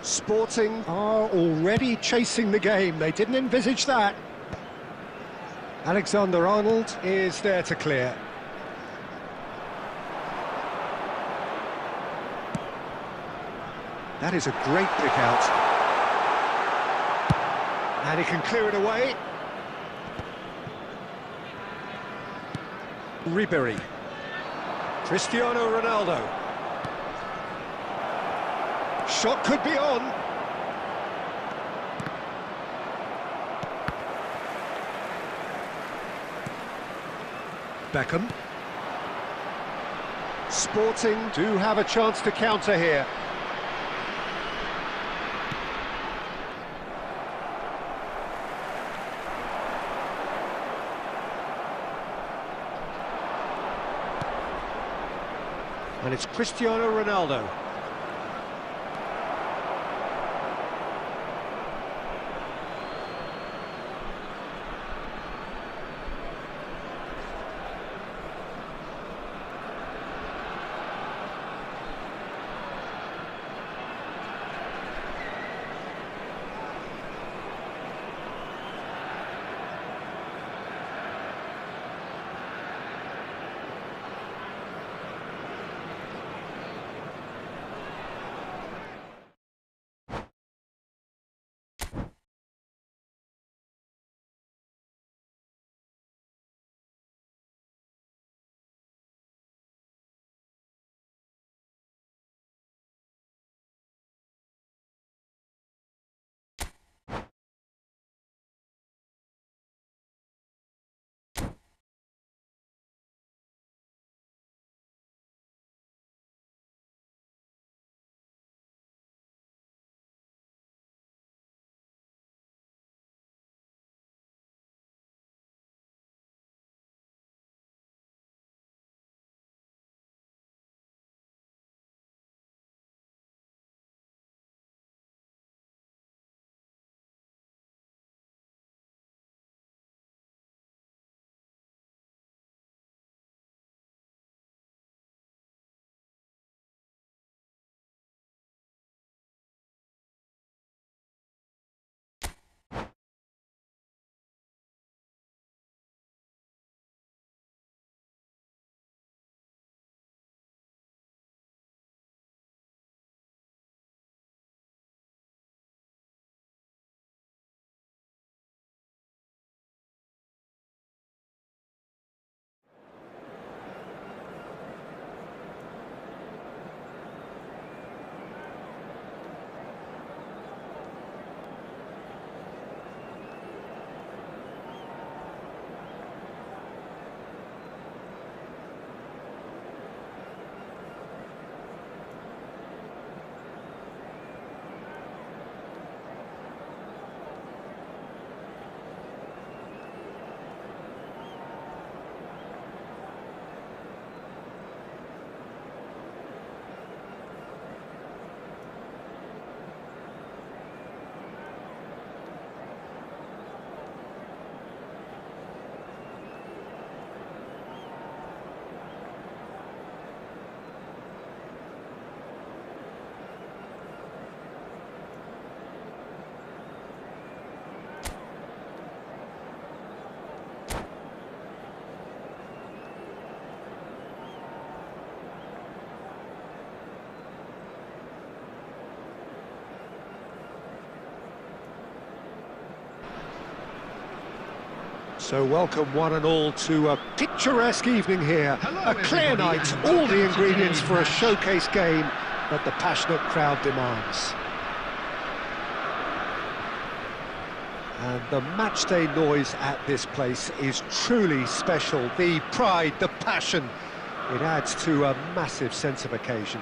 Sporting are already chasing the game. They didn't envisage that. Alexander-Arnold is there to clear. That is a great pick out. And he can clear it away. Ribery. Cristiano Ronaldo. Shot could be on. Beckham. Sporting do have a chance to counter here. And it's Cristiano Ronaldo. So welcome one and all to a picturesque evening here. A clear night, all the ingredients for a showcase game that the passionate crowd demands. And the matchday noise at this place is truly special. The pride, the passion, it adds to a massive sense of occasion.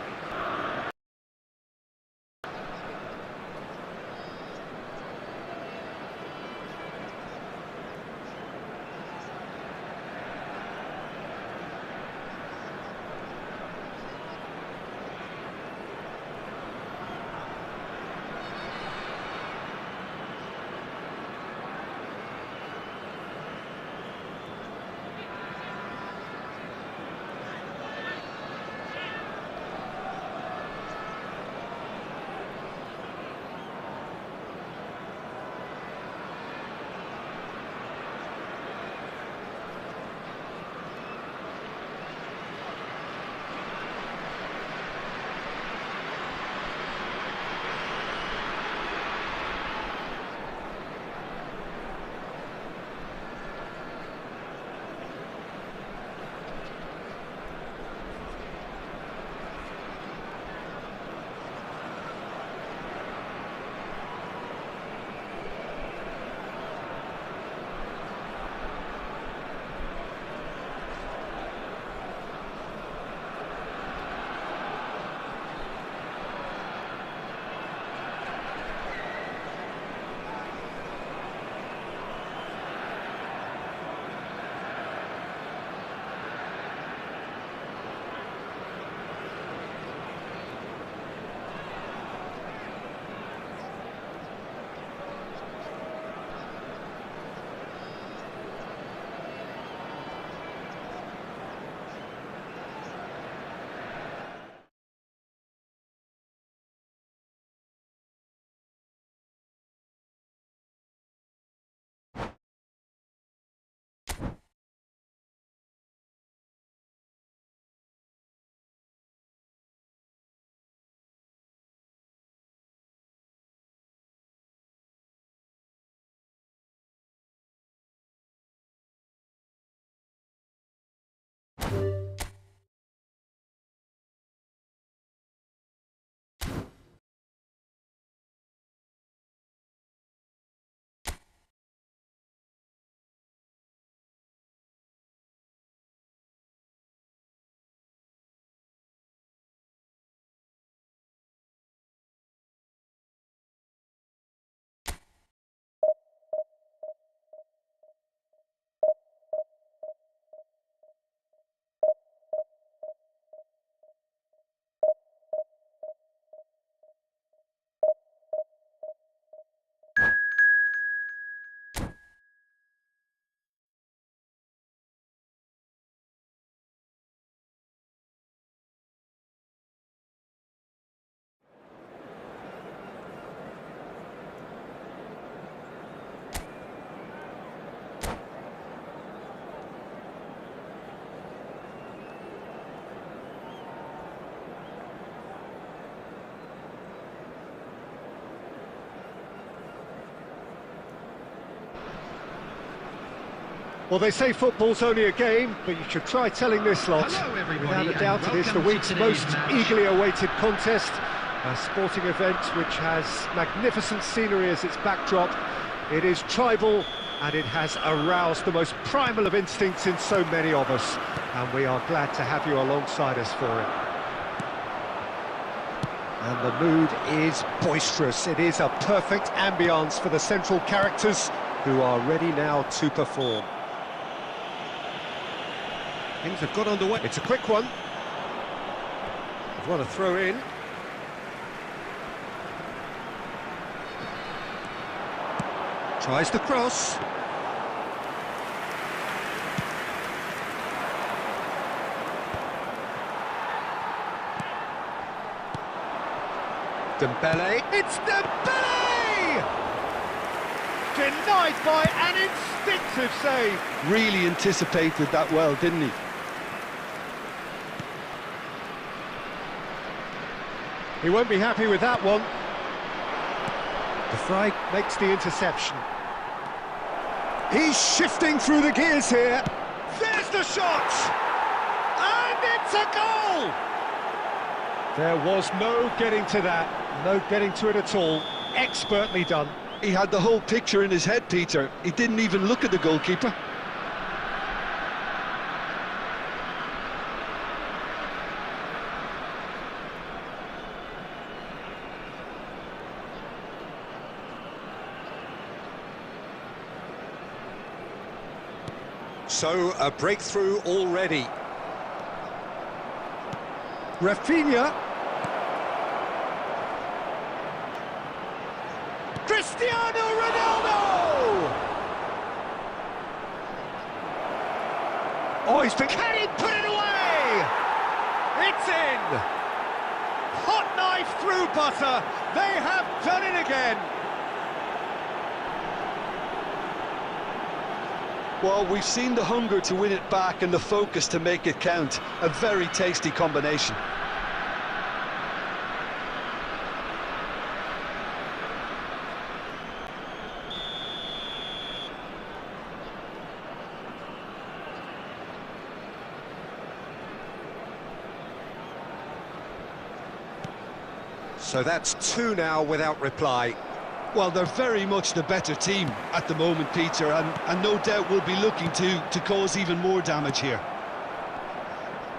Well, they say football's only a game, but you should try telling this lot.
Hello, everybody,
Without a
and
doubt, it is the
welcome to
week's
today's
most
match.
eagerly awaited contest. A sporting event which has magnificent scenery as its backdrop. It is tribal, and it has aroused the most primal of instincts in so many of us. And we are glad to have you alongside us for it. And the mood is boisterous. It is a perfect ambience for the central characters, who are ready now to perform. Things have got underway. It's a quick one. They've got a throw in. Tries the cross. Dembele. It's Dembele! Denied by an instinctive save.
Really anticipated that well, didn't he?
He won't be happy with that one. De Vrij makes the interception. He's shifting through the gears here. There's the shot! And it's a goal! There was no getting to that, no getting to it at all. Expertly done.
He had the whole picture in his head, Peter. He didn't even look at the goalkeeper.
So, a breakthrough already. Rafinha. Cristiano Ronaldo! Oh, he's been... Can he put it away? It's in! Hot knife through butter. They have done it again.
Well, we've seen the hunger to win it back and the focus to make it count. A very tasty combination.
So that's two now without reply.
Well, they're very much the better team at the moment, Peter, and no doubt will be looking to cause even more damage here.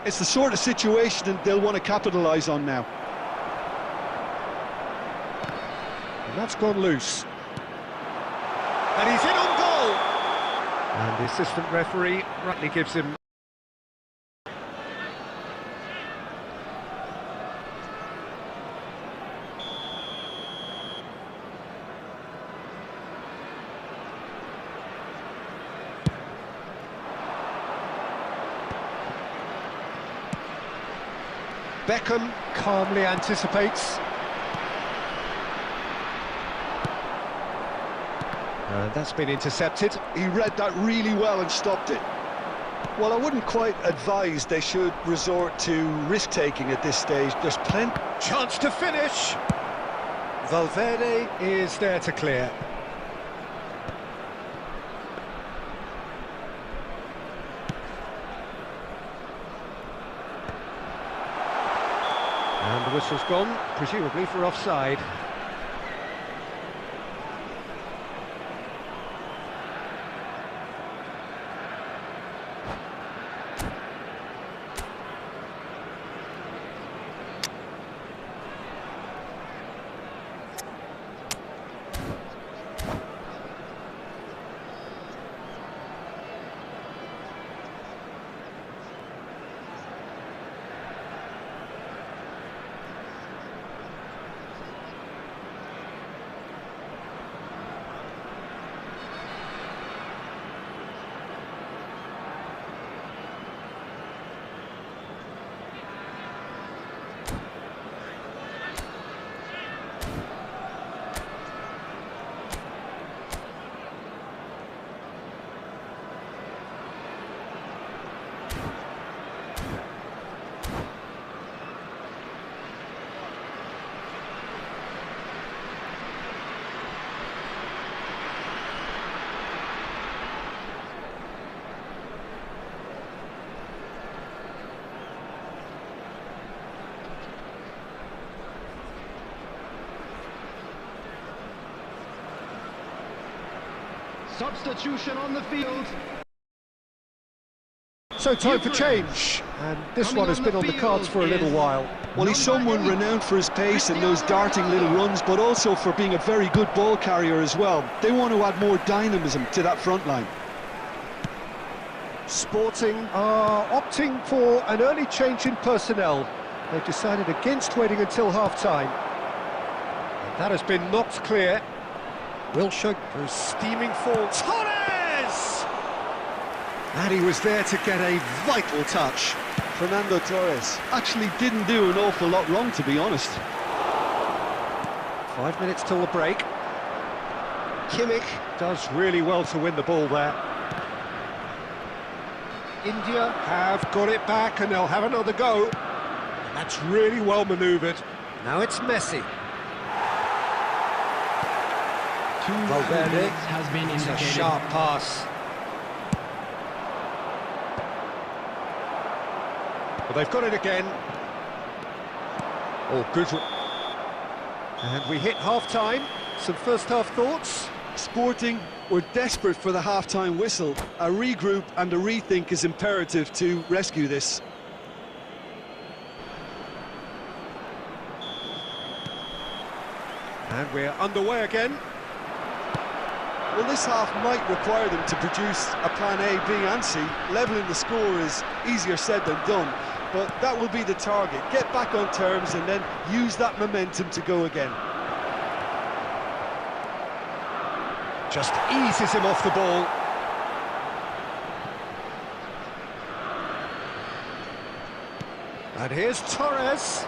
It's the sort of situation that they'll want to capitalise on now.
And that's gone loose. And he's in on goal! And the assistant referee rightly gives him... Beckham calmly anticipates. And that's been intercepted.
He read that really well and stopped it. Well, I wouldn't quite advise they should resort to risk-taking at this stage. There's plenty...
Chance to finish. Valverde is there to clear. And the whistle's gone, presumably for offside.
Substitution on the field.
So time for change, and this one has been on the cards for a little while.
Well, he's someone renowned for his pace and those darting little runs, but also for being a very good ball carrier as well. They want to add more dynamism to that front line.
Sporting are opting for an early change in personnel. They've decided against waiting until half-time. That has been knocked clear. Wilshere goes steaming forward. Torres! And he was there to get a vital touch.
Fernando Torres actually didn't do an awful lot wrong, to be honest.
5 minutes till the break. Kimmich does really well to win the ball there. India have got it back and they'll have another go. That's really well manoeuvred. Now it's Messi. Valverde
has been
it's a
indicated.
sharp pass. Well, they've got it again. Oh, good. And we hit half-time. Some first-half thoughts?
Sporting were desperate for the half-time whistle. A regroup and a rethink is imperative to rescue this.
And we're underway again.
Well, this half might require them to produce a plan A, B and C. Levelling the score is easier said than done, but that will be the target. Get back on terms and then use that momentum to go again.
Just eases him off the ball. And here's Torres.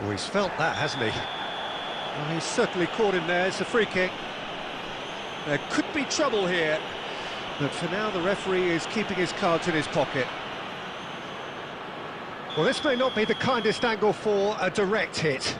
Oh, he's felt that, hasn't he? Well, he's certainly caught him there. It's a free kick. There could be trouble here, but for now the referee is keeping his cards in his pocket. Well, this may not be the kindest angle for a direct hit.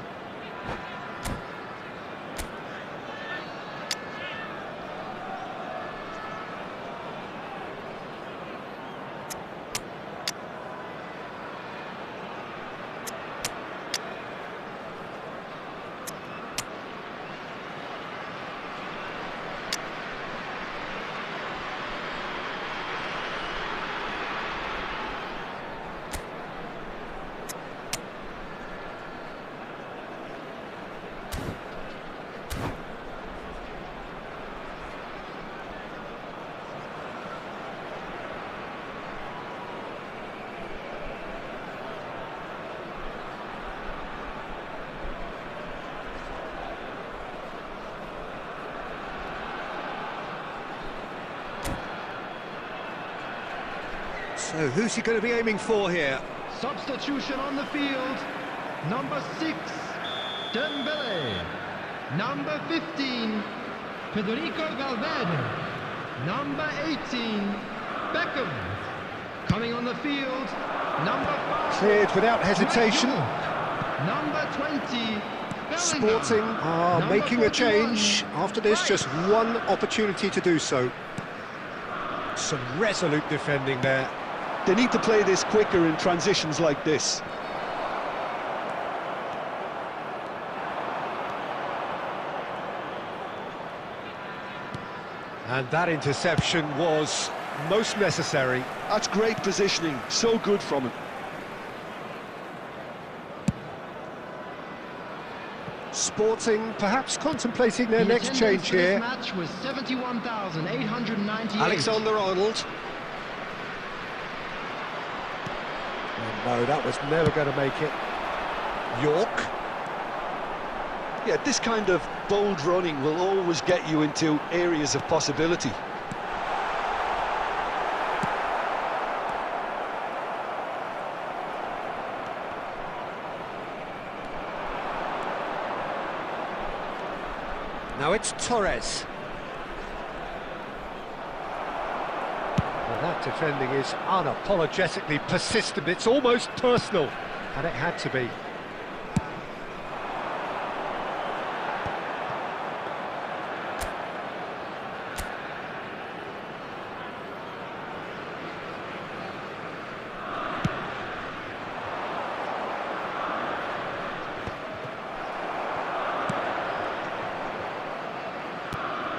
So who's he going to be aiming for here?
Substitution on the field. Number 6, Dembele. Number 15, Federico Valverde. Number 18, Beckham. Coming on the field, number 5.
Cleared without hesitation.
Number 20, Bellingham.
Sporting are
Number
making a
41,
change. After this, just one opportunity to do so. Some resolute defending there.
They need to play this quicker in transitions like this.
And that interception was most necessary.
That's great positioning, so good from him.
Sporting perhaps contemplating their next change here.
This match was 71,898.
Alexander-Arnold. No, that was never going to make it. York.
Yeah, this kind of bold running will always get you into areas of possibility.
Now it's Torres. Well, that defending is unapologetically persistent. It's almost personal, and it had to be.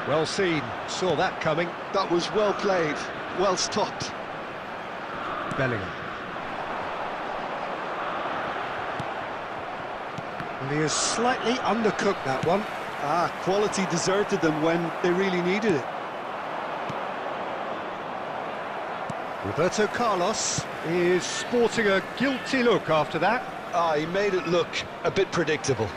Well seen, saw that coming.
That was well played, well stopped.
Bellingham. And he has slightly undercooked that one.
Quality deserted them when they really needed it.
Roberto Carlos is sporting a guilty look after that.
He made it look a bit predictable.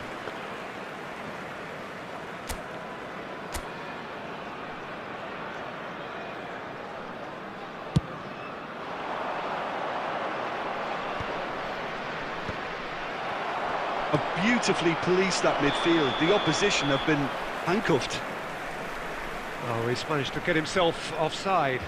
Beautifully policed that midfield. The opposition have been handcuffed.
Oh, he's managed to get himself offside.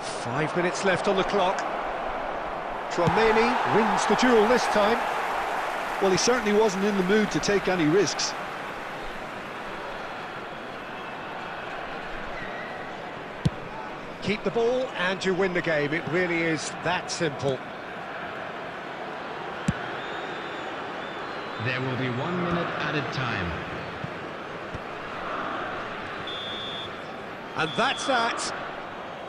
Five minutes left on the clock. Tchouaméni wins the duel this time.
Well, he certainly wasn't in the mood to take any risks.
Keep the ball and you win the game. It really is that simple.
There will be 1 minute added time.
And that's that.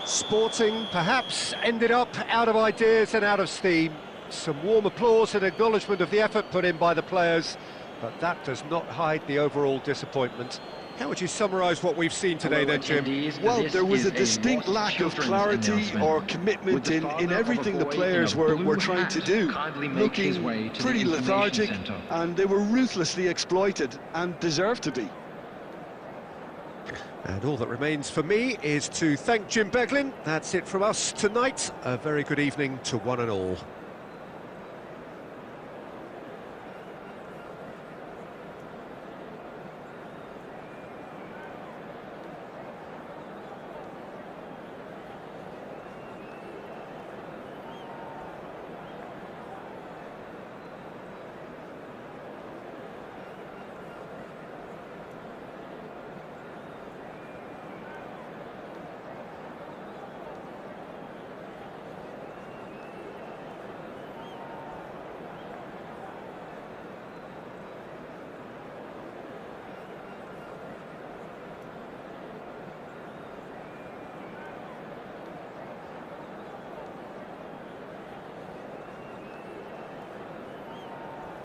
Sporting perhaps ended up out of ideas and out of steam. Some warm applause and acknowledgement of the effort put in by the players, but that does not hide the overall disappointment. How would you summarise what we've seen today then, Jim?
Well, there was a distinct lack of clarity or commitment in everything the players were trying to do. Looking pretty lethargic, and they were ruthlessly exploited and deserved to be.
And all that remains for me is to thank Jim Beglin. That's it from us tonight. A very good evening to one and all.